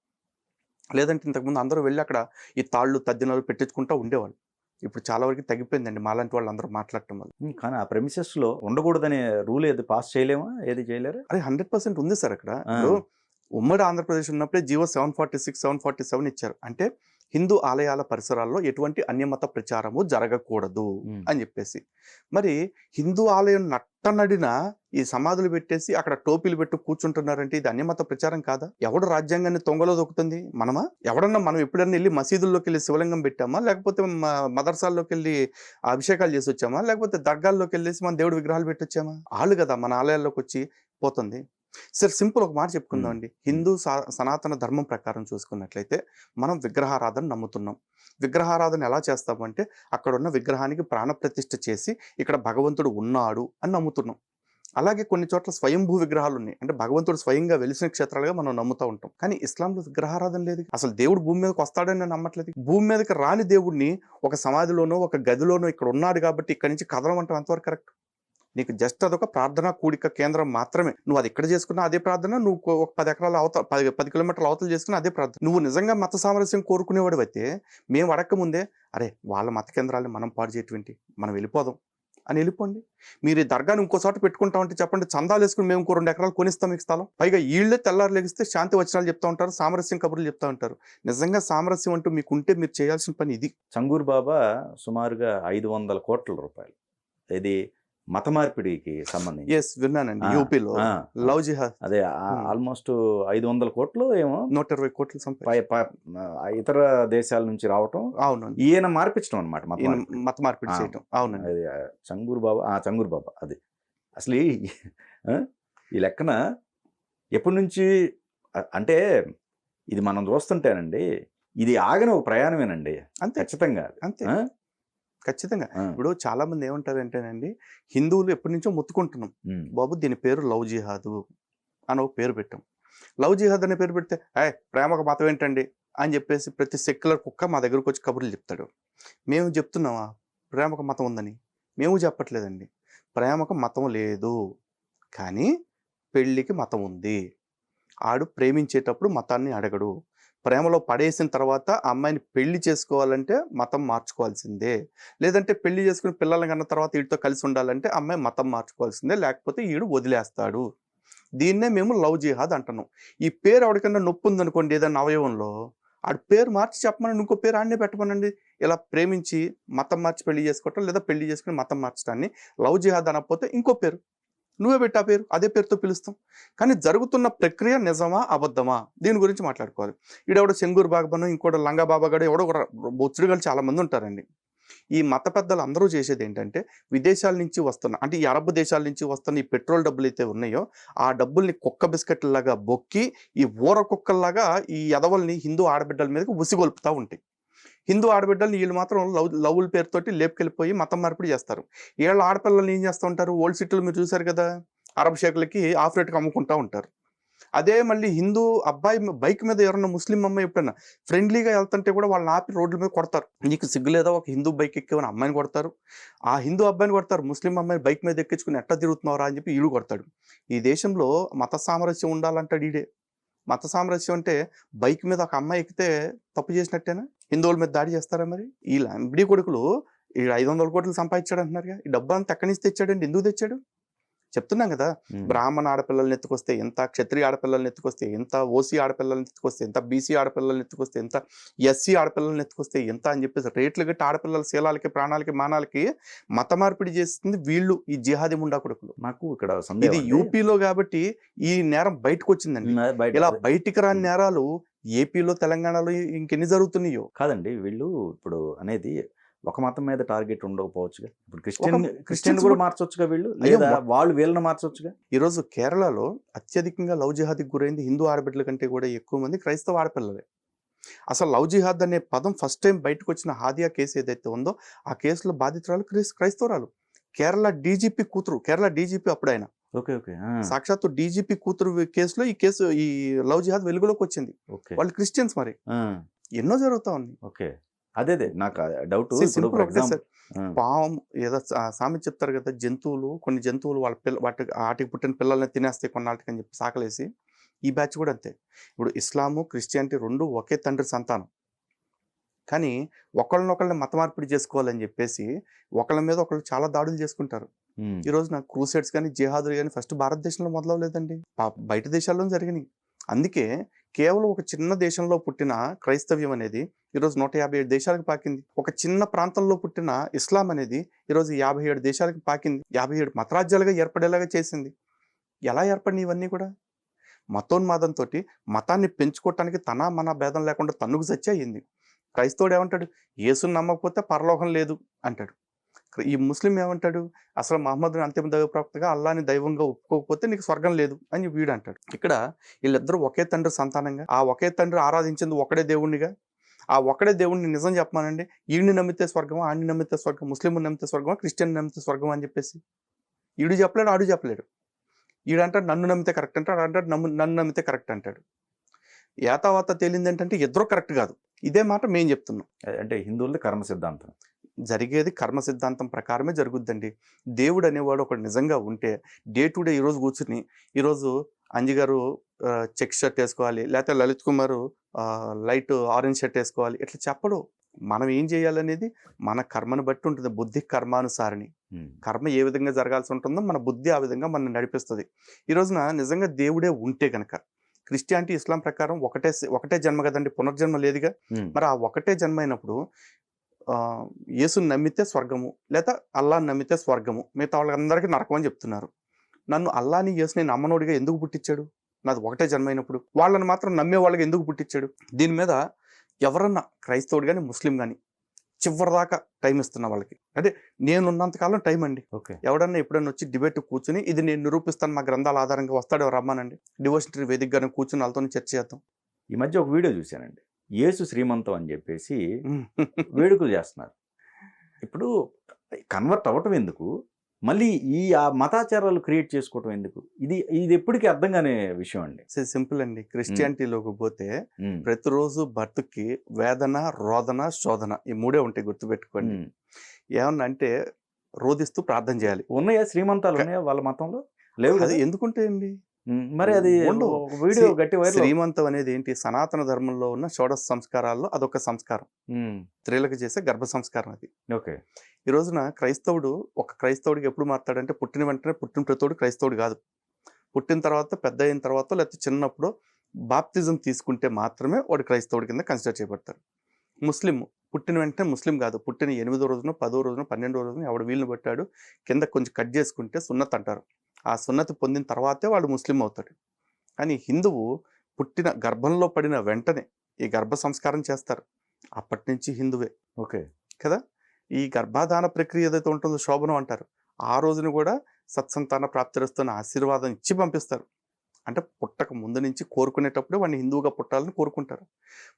లేదంటే ఇంతకుముందు అందరూ వెళ్ళి అక్కడ ఈ తాళ్ళు తద్దినాలు పెట్టించుకుంటూ ఉండేవాళ్ళు. ఇప్పుడు చాలా వరకు తగ్గిపోయిందండి మాలాంటి వాళ్ళు అందరూ మాట్లాడటం వల్ల.
కానీ ఆ ప్రెమిసెస్ లో ఉండకూడదనే రూల్ ఏది పాస్ చేయలేమా? ఏది చేయలేరు?
అదే 100% ఉంది సార్. అక్కడ ఇప్పుడు ఉమ్మడి ఆంధ్రప్రదేశ్ ఉన్నప్పుడే జీవో 746, 747 ఇచ్చారు. అంటే హిందూ ఆలయాల పరిసరాల్లో ఎటువంటి అన్యమత ప్రచారము జరగకూడదు అని చెప్పేసి. మరి హిందూ ఆలయం నట్టనడిన ఈ సమాధులు పెట్టేసి అక్కడ టోపీలు పెట్టు కూర్చుంటున్నారంటే ఇది అన్యమత ప్రచారం కాదా? ఎవడు రాజ్యాంగాన్ని తొంగలో దొక్కుతుంది? మనమా? ఎవడన్నా మనం ఎప్పుడన్నా వెళ్ళి మసీదుల్లోకి వెళ్ళి శివలింగం పెట్టామా, లేకపోతే మదర్సాల్లోకి వెళ్ళి అభిషేకాలు చేసి వచ్చామా, లేకపోతే దర్గాల్లోకి వెళ్ళేసి మన దేవుడు విగ్రహాలు పెట్టొచ్చామా? వాళ్ళు కదా మన ఆలయాల్లోకి వచ్చి పోతుంది. సార్ సింపుల్ ఒక మాట చెప్పుకుందాం అండి. హిందూ సనాతన ధర్మం ప్రకారం చూసుకున్నట్లయితే మనం విగ్రహారాధన నమ్ముతున్నాం. విగ్రహారాధన ఎలా చేస్తామంటే అక్కడ ఉన్న విగ్రహానికి ప్రాణప్రతిష్ఠ చేసి ఇక్కడ భగవంతుడు ఉన్నాడు అని నమ్ముతున్నాం. అలాగే కొన్ని చోట్ల స్వయంభూ విగ్రహాలు ఉన్నాయి. అంటే భగవంతుడు స్వయంగా వెలిసిన క్షేత్రాలుగా మనం నమ్ముతూ ఉంటాం. కానీ ఇస్లాంలో విగ్రహారాధన లేదు. అసలు దేవుడు భూమి మీదకి వస్తాడని నేను నమ్మట్లేదు. భూమి మీదకి రాని దేవుడిని ఒక సమాధిలోనో ఒక గదిలోనో ఇక్కడ ఉన్నాడు కాబట్టి ఇక్కడి నుంచి కదలమంటాం ఎంతవరకు కరెక్ట్? నీకు జస్ట్ అదొక ప్రార్థనా కూడిక కేంద్రం మాత్రమే. నువ్వు అది ఎక్కడ చేసుకున్నా అదే ప్రార్థన, నువ్వు ఒక 10 ఎకరాల అవతల 10 కిలోమీటర్ల అవతలు చేసుకున్నా అదే ప్రార్థన. నువ్వు నిజంగా మత సామరస్యం కోరుకునేవాడు అయితే మేము అడగకముందే అరే వాళ్ళ మత కేంద్రాలను మనం పాడు చేయటువంటి మనం వెళ్ళిపోదాం అని వెళ్ళిపోండి. మీరు ఈ దర్గాని ఇంకో చోట పెట్టుకుంటామంటే చెప్పండి, చందాలు వేసుకుని మేము 2 ఎకరాలు కొనిస్తాం మీకు స్థలం. పైగా వీళ్ళే తెల్లారు లెగిస్తే శాంతి వచనాలు చెప్తా ఉంటారు, సామరస్యం కబుర్లు చెప్తా ఉంటారు. నిజంగా సామరస్యం అంటూ మీకుంటే మీరు చేయాల్సిన పని ఇది.
చంగూర్ బాబా సుమారుగా 500 కోట్ల రూపాయలు ఇది మత మార్పిడికి సంబంధించి.
ఎస్ విన్నానండి. యూపీలో లవ్ జిహాద్
అదే ఆల్మోస్ట్ 500 కోట్లు ఏమో
120 కోట్లు
ఇతర దేశాల నుంచి రావటం.
అవును,
ఈయన మార్పించడం అనమాట
మత మార్పిడి చేయటం. అవునండి.
అది చంగూర్ బాబా అది అసలు ఈ లెక్కన ఎప్పటి నుంచి అంటే ఇది మనం చూస్తుంటేనండి ఇది ఆగని ఒక ప్రయాణమేనండి. అంతే, ఖచ్చితంగా అంతే,
ఖచ్చితంగా. ఇప్పుడు చాలా మంది ఏమంటారంటేనండి, హిందువులు ఎప్పటి నుంచో మొత్తుకుంటున్నాం బాబు దీని పేరు లవ్ జిహాద్ అని ఒక పేరు పెట్టాం. లవ్ జిహాద్ అనే పేరు పెడితే ప్రేమకు మతం ఏంటండి అని చెప్పేసి ప్రతి సెక్యులర్ కుక్క మా దగ్గరకు వచ్చి కబుర్లు చెప్తాడు. మేము చెప్తున్నావా ప్రేమకు మతం ఉందని? మేము చెప్పట్లేదండి. ప్రేమకు మతం లేదు, కానీ పెళ్ళికి మతం ఉంది. ఆడు ప్రేమించేటప్పుడు మతాన్ని అడగడు. ప్రేమలో పడేసిన తర్వాత ఆ అమ్మాయిని పెళ్లి చేసుకోవాలంటే మతం మార్చుకోవాల్సిందే. లేదంటే పెళ్లి చేసుకుని పిల్లలు కన్న తర్వాత వీటితో కలిసి ఉండాలంటే అమ్మాయి మతం మార్చుకోవాల్సిందే, లేకపోతే వీడు వదిలేస్తాడు. దీన్నే మేము లవ్ జిహాద్ అంటున్నాం. ఈ పేరు ఎవరికన్నా నొప్పి ఉందనుకోండి ఏదన్నా అవయవంలో, ఆడు పేరు మార్చి చెప్పమని ఇంకో పేరు ఆడనే పెట్టమనండి. ఇలా ప్రేమించి మతం మార్చి పెళ్లి చేసుకోవటం, లేదా పెళ్లి చేసుకుని మతం మార్చడాన్ని లవ్ జిహాద్ అనకపోతే ఇంకో పేరు నువ్వే పెట్టా పేరు, అదే పేరుతో పిలుస్తాం. కానీ జరుగుతున్న ప్రక్రియ నిజమా అబద్ధమా దీని గురించి మాట్లాడుకోవాలి. ఈడెవడో చెంగూరు బాబాను, ఇంకోటి లంగా బాబాగాడు, ఎవడో బొచ్చుడుగాలు చాలా మంది ఉంటారండి. ఈ మత పెద్దలు అందరూ చేసేది ఏంటంటే విదేశాల నుంచి వస్తున్న, అంటే ఈ అరబ్ దేశాల నుంచి వస్తున్న ఈ పెట్రోల్ డబ్బులు అయితే ఉన్నాయో ఆ డబ్బుల్ని కుక్క బిస్కెట్లలాగా బొక్కి ఈ ఊర కుక్కల్లాగా ఈ ఎదవల్ని హిందూ ఆడబిడ్డల మీదకి ఉసిగొల్పుతూ ఉంటాయి. హిందూ ఆడబిడ్డలు వీళ్ళు మాత్రం లవ్ల పేరుతోటి లేపుకెళ్ళిపోయి మతం మార్పిడి చేస్తారు. వీళ్ళ ఆడపిల్లల్ని ఏం చేస్తూ ఉంటారు, ఓల్డ్ సిటీలు మీరు చూసారు కదా, అరబ్ షేకులకి ఆఫ్ రేట్కి అమ్ముకుంటూ ఉంటారు. అదే మళ్ళీ హిందూ అబ్బాయి బైక్ మీద ఎవరన్నా ముస్లిం అమ్మాయి ఎప్పుడన్నా ఫ్రెండ్లీగా వెళ్తుంటే కూడా వాళ్ళని ఆపి రోడ్ల మీద కొడతారు. నీకు సిగ్గు లేదా ఒక హిందూ బైక్ ఎక్కేవని అమ్మాయిని కొడతారు, ఆ హిందూ అబ్బాయిని కొడతారు. ముస్లిం అమ్మాయిని బైక్ మీద ఎక్కించుకుని ఎట్లా తిరుగుతున్నారా అని చెప్పి వీళ్ళు కొడతాడు. ఈ దేశంలో మత సామరస్యం ఉండాలంటాడు ఈడే. మత సామరస్యం అంటే బైక్ మీద ఒక అమ్మాయి ఎక్కితే తప్పు చేసినట్టేనా? హిందువుల మీద దాడి చేస్తారా? మరి ఈ లంబడి కొడుకులు ఈ 500 కోట్లు సంపాదించాడు అంటున్నారుగా, ఈ డబ్బు అంతా ఎక్కడి నుంచి తెచ్చాడండి? ఎందుకు తెచ్చాడు చెప్తున్నాం కదా,
ఉమ్.
బ్రాహ్మణ ఆడపిల్లల్ని ఎత్తుకొస్తే ఎంత, క్షత్రియ ఆడపిల్లల్ని ఎత్తుకొస్తే ఎంత, ఓసీ ఆడపిల్లల్ని ఎత్తుకొస్తే ఎంత, బీసీ ఆడపిల్లల్ని ఎత్తుకొస్తే ఎంత, ఎస్సీ ఆడపిల్లల్ని ఎత్తుకొస్తే ఎంత అని చెప్పేసి రేట్లు గట్టి ఆడపిల్లల శీలాలకి, ప్రాణాలకి, మానాలకి మత మార్పిడి చేస్తుంది వీళ్ళు, ఈ జిహాదీ ముండా కొడుకులు.
నాకు ఇక్కడ సందేహం
ఇది
అండి.
యూపీలో కాబట్టి ఈ నేరం బయటకు వచ్చిందండి.
అది బయట
ఇలా బయటికి రాని నేరాలు ఏపీలో, తెలంగాణలో ఇంకెన్ని జరుగుతున్నాయో.
కాదండి, వీళ్ళు ఇప్పుడు అనేది ఒక మతం మీద టార్గెట్ ఉండకపోవచ్చుగా. ఇప్పుడు
క్రిస్టియన్స్
క్రిస్టియన్ కూడా మార్చొచ్చుగా వీళ్ళు,
అయ్యో,
లేదా వాళ్ళు వీళ్ళని మార్చొచ్చుగా.
ఈరోజు కేరళలో అత్యధికంగా లవ్ జిహాద్కి గురైంది హిందూ ఆడబిడ్డల కంటే కూడా ఎక్కువ మంది క్రైస్తవ ఆడపిల్లలే. అసలు లవ్ జిహాద్ అనే పదం ఫస్ట్ టైం బయటకు వచ్చిన హాదియా కేసు ఏదైతే ఉందో ఆ కేసులో బాధితురాలు క్రైస్తవరాలు. కేరళ డీజీపీ కూతురు, కేరళ డీజీపీ అప్పుడు ఆయన
ఓకే ఓకే
సాక్షాత్తు డీజీపీ కూతురు కేసులో ఈ లవ్ జిహాద్ వెలుగులోకి వచ్చింది. వాళ్ళు క్రిస్టియన్స్. మరి ఎన్నో జరుగుతా ఉంది.
ఓకే, అదే నాకు డౌట్.
సింపుల్ ఒకటే సార్, పాము ఏదో సామెత చెప్తారు కదా, జంతువులు, కొన్ని జంతువులు వాళ్ళ వాటికి పుట్టిన పిల్లల్ని తినేస్తే కొన్నాళ్ళకి అని చెప్పి సాకలేసి, ఈ బ్యాచ్ కూడా అంతే. ఇప్పుడు ఇస్లాము, క్రిస్టియానిటీ రెండు ఒకే తండ్రి సంతానం, కానీ ఒకళ్ళనొకళ్ళని మత మార్పిడి చేసుకోవాలని చెప్పేసి ఒకళ్ళ మీద ఒకళ్ళు చాలా దాడులు చేసుకుంటారు. ఈ రోజు నాకు క్రూసైడ్స్ కానీ, జిహాదులు కానీ ఫస్ట్ భారతదేశంలో మొదలవలేదండి, బయట దేశాల్లో జరిగినాయి. అందుకే కేవలం ఒక చిన్న దేశంలో పుట్టిన క్రైస్తవ్యం అనేది ఈరోజు 157 దేశాలకు పాకింది. ఒక చిన్న ప్రాంతంలో పుట్టిన ఇస్లాం అనేది ఈరోజు 57 దేశాలకు పాకింది. 57 మతరాజ్యాలుగా ఏర్పడేలాగా చేసింది. ఎలా ఏర్పడిన ఇవన్నీ కూడా మతోన్మాదంతో, మతాన్ని పెంచుకోవటానికి తన మన భేదం లేకుండా తన్నుకు సచ్చి అయ్యింది. క్రైస్తవుడు ఏమంటాడు, యేసుని నమ్మకపోతే పరలోకం లేదు అంటాడు. ఈ ముస్లిం ఏమంటాడు, అసలు మహమ్మద్ని అంతిమ దైవ ప్రవక్తగా, అల్లాని దైవంగా ఒప్పుకోకపోతే నీకు స్వర్గం లేదు అని వీడు అంటాడు. ఇక్కడ వీళ్ళిద్దరూ ఒకే తండ్రి సంతానంగా, ఆ ఒకే తండ్రి ఆరాధించింది ఒకడే దేవుణ్ణిగా, ఆ ఒకడే దేవుణ్ణి నిజం చెప్పమానండి, ఈడిని నమ్మితే స్వర్గం, ఆడిని నమ్మితే స్వర్గం, ముస్లింని నమ్మితే స్వర్గం, క్రిస్టియన్ నమ్మితే స్వర్గం అని చెప్పేసి ఈడు చెప్పలేడు, ఆడు చెప్పలేడు. ఈడంటాడు నన్ను నమ్మితే కరెక్ట్ అంటాడు, అంటాడు నన్ను నమ్మితే కరెక్ట్ అంటాడు. ఏతావాత తేలింది ఏంటంటే ఇద్దరు కరెక్ట్ కాదు. ఇదే మాట మేము చెప్తున్నాం.
అంటే హిందువులది కర్మ సిద్ధాంతం,
జరిగేది కర్మ సిద్ధాంతం ప్రకారమే జరుగుద్దండి. దేవుడు అనేవాడు ఒకడు నిజంగా ఉంటే డే టు డే ఈరోజు కూర్చుని, ఈరోజు అంజి గారు చెక్ షర్ట్ వేసుకోవాలి, లేకపోతే Lalit Kumar light orange shirt వేసుకోవాలి, ఇట్లా చెప్పడు. మనం ఏం చేయాలనేది మన కర్మను బట్టి ఉంటుంది. బుద్ధి కర్మానుసారిని, కర్మ ఏ విధంగా జరగాల్సి ఉంటుందో మన బుద్ధి ఆ విధంగా మనం నడిపిస్తుంది. ఈ రోజున నిజంగా దేవుడే ఉంటే కనుక, క్రిస్టియానిటీ, ఇస్లాం ప్రకారం ఒకటే జన్మ కదండి, పునర్జన్మ లేదుగా. మరి ఆ ఒకటే జన్మ అయినప్పుడు యేసుని నమ్మితే స్వర్గము, లేదా అల్లాని నమ్మితే స్వర్గము, మిగతా వాళ్ళందరికీ నరకం అని చెప్తున్నారు. నన్ను అల్లాని, యేసుని నమ్మనోడిగా ఎందుకు పుట్టించాడు? నాది ఒకటే జన్మ అయినప్పుడు వాళ్ళని మాత్రం నమ్మే వాళ్ళకి ఎందుకు పుట్టించాడు? దీని మీద ఎవరన్నా క్రైస్తవుడు కానీ, ముస్లిం కానీ చివరిదాకా టైం ఇస్తున్న వాళ్ళకి, అంటే నేనున్నంతకాలం టైం అండి. ఎవడన్నా ఎప్పుడన్నా వచ్చి డిబేట్ కూర్చుని ఇది నేను నిరూపిస్తాను మా గ్రంథాల ఆధారంగా వస్తాడు, రమ్మానండి. డివోషనరీ వేదికగానే కూర్చుని వాళ్ళతో చర్చ చేద్దాం.
ఈ మధ్య ఒక వీడియో చూశానండి, యేసు శ్రీమంతం అని చెప్పేసి వేడుకలు చేస్తున్నారు. ఇప్పుడు కన్వర్ట్ అవ్వటం ఎందుకు, మళ్ళీ ఆ మతాచారాలు క్రియేట్ చేసుకోవటం ఎందుకు? ఇది ఎప్పటికీ అర్థం కాని విషయం అండి.
సింపుల్ అండి. క్రిస్టియానిటీలోకి పోతే ప్రతిరోజు బతుకి వేదన, రోదన, శోధన, ఈ మూడే ఉంటాయి, గుర్తుపెట్టుకోండి. ఏమన్నా అంటే రోధిస్తూ ప్రార్థన చేయాలి.
ఉన్నాయా శ్రీమంతాలు? ఉన్నాయా వాళ్ళ మతంలో? లేవు కదా.
ఎందుకుంటాయండి?
మరి అది వీడియో గట్టి వైరల్.
శ్రీమంతం అనేది ఏంటి? సనాతన ధర్మంలో ఉన్న షోడశ సంస్కారాల్లో అదొక సంస్కారం, స్త్రీలకు చేసే గర్భ సంస్కారం అది.
ఓకే.
ఈ రోజున ఒక క్రైస్తవుడికి ఎప్పుడు మాట్లాడంటే, పుట్టిన వెంటనే పుట్టిన ప్రతోడు క్రైస్తవుడు కాదు. పుట్టిన తర్వాత, పెద్ద అయిన తర్వాత, లేకపోతే చిన్నప్పుడు బాప్తిజం తీసుకుంటే మాత్రమే వాడు క్రైస్తవుడి కింద కన్సిడర్ చేయబడతారు. ముస్లిం పుట్టిన వెంటనే ముస్లిం కాదు, పుట్టిన 8వ రోజున, 10వ రోజున, 12వ రోజున ఎవడు వీలుని పట్టాడు కింద కొంచెం కట్ చేసుకుంటే సున్నత్ అంటారు. ఆ సున్నతి పొందిన తర్వాతే వాడు ముస్లిం అవుతాడు. కానీ హిందువు పుట్టిన గర్భంలో పడిన వెంటనే ఈ గర్భ సంస్కారం చేస్తారు, అప్పటి నుంచి హిందువే.
ఓకే
కదా. ఈ గర్భాధాన ప్రక్రియ ఏదైతే ఉంటుందో శోభనం అంటారు, ఆ రోజున కూడా సత్సంతాన ప్రాప్తిరస్తున్న ఆశీర్వాదం ఇచ్చి పంపిస్తారు. అంటే పుట్టక ముందు నుంచి కోరుకునేటప్పుడు వాడిని హిందువుగా పుట్టాలని కోరుకుంటారు.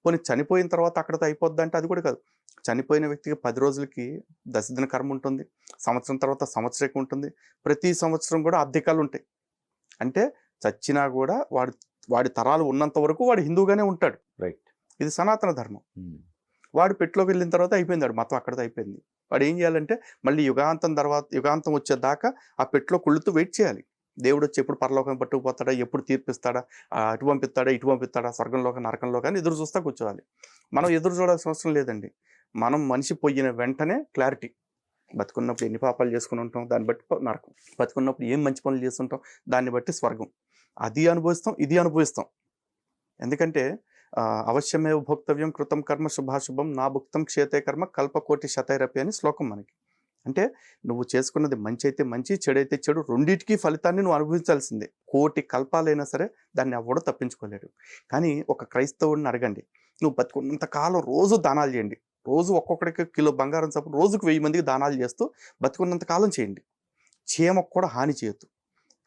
పోనీ చనిపోయిన తర్వాత అక్కడతో అయిపోద్ది అంటే అది కూడా కాదు. చనిపోయిన వ్యక్తికి 10 రోజులకి దశదిన కర్మ ఉంటుంది, సంవత్సరం తర్వాత సంవత్సరం ఉంటుంది, ప్రతి సంవత్సరం కూడా అద్దెకాలు ఉంటాయి. అంటే చచ్చినా కూడా వాడి తరాలు ఉన్నంత వరకు వాడు హిందువుగానే ఉంటాడు.
రైట్.
ఇది సనాతన ధర్మం. వాడు పెట్టులోకి వెళ్ళిన తర్వాత అయిపోయింది, వాడు మతం అక్కడితో అయిపోయింది. వాడు ఏం చేయాలంటే మళ్ళీ యుగాంతం వచ్చేదాకా ఆ పెట్టులో కుళ్ళుతూ వెయిట్ చేయాలి. దేవుడు వచ్చి ఎప్పుడు పరలోకం పట్టుకుపోతాడా, ఎప్పుడు తీర్పిస్తాడా, అటు పంపిస్తాడా, ఇటు పంపిస్తాడా, స్వర్గంలోకి నరకంలో కానీ ఎదురు చూస్తా కూర్చోవాలి. మనం ఎదురు చూడాల్సిన అవసరం లేదండి. మనం మనిషి పోయిన వెంటనే క్లారిటీ, బతుకున్నప్పుడు ఎన్ని పాపాలు చేసుకుని ఉంటాం, దాన్ని బట్టి నరకం. బతుకున్నప్పుడు ఏం మంచి పనులు చేస్తుంటాం, దాన్ని బట్టి స్వర్గం. అది అనుభవిస్తాం, ఇది అనుభవిస్తాం. ఎందుకంటే అవశ్యమేవ భోక్తవ్యం కృతం కర్మ శుభాశుభం నా భుక్తం క్షేతే కర్మ కల్పకోటి శతైరపి అని శ్లోకం మనకి. అంటే నువ్వు చేసుకున్నది మంచి అయితే మంచి, చెడు అయితే చెడు, రెండింటికి ఫలితాన్ని నువ్వు అనుభవించాల్సిందే. కోటి కల్పాలైనా సరే దాన్ని ఎవడో తప్పించుకోలేడు. కానీ ఒక క్రైస్తవుడిని అడగండి, నువ్వు బతుకున్నంత కాలం రోజు దానాలు చేయండి, రోజు ఒక్కొక్కడికి కిలో బంగారం చొప్పున రోజుకు 1000 మందికి దానాలు చేస్తూ బతుకున్నంత కాలం చేయండి, చీమకు కూడా హాని చేయొద్దు.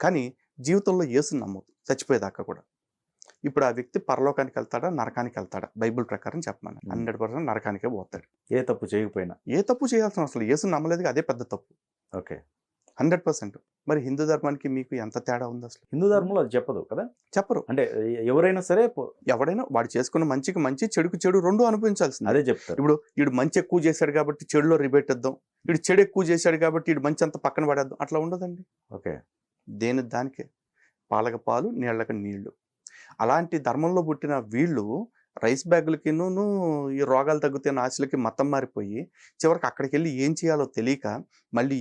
కానీ జీవితంలో యేసుని నమ్మొద్దు చచ్చిపోయేదాకా కూడా. ఇప్పుడు ఆ వ్యక్తి పరలోకానికి వెళ్తాడా, నరకానికి వెళ్తాడా? బైబిల్ ప్రకారం చెప్పమని 100% నరకానికే పోతాడు.
ఏ తప్పు చేయకపోయినా.
ఏ తప్పు చేయాల్సిన అవసరం లేదు. యేసుని నమ్మలేదు, అదే పెద్ద తప్పు.
ఓకే,
100%. మరి హిందూ ధర్మానికి మీకు ఎంత తేడా ఉంది అసలు?
హిందూ ధర్మంలో అది చెప్పదు కదా,
చెప్పరు.
అంటే ఎవరైనా సరే
ఎవడైనా వాడు చేసుకున్న మంచికి మంచి, చెడుకు చెడు రెండు అనుభవించాల్సింది.
అదే చెప్తారు.
ఇప్పుడు వీడు మంచి ఎక్కువ చేశాడు కాబట్టి చెడులో రిబెట్టేద్దాం, వీడు చెడు ఎక్కువ చేశాడు కాబట్టి వీడు మంచి అంత పక్కన పడేద్దాం, అట్లా ఉండదండి.
ఓకే,
దేని దానికే, పాలక పాలు నీళ్ళకి నీళ్లు. అలాంటి ధర్మంలో పుట్టిన వీళ్ళు రైస్ బ్యాగులకిను ఈ రోగాలు తగ్గుతున్న ఆశలకి మతం మారిపోయి చివరికి అక్కడికి వెళ్ళి ఏం చేయాలో తెలియక మళ్ళీ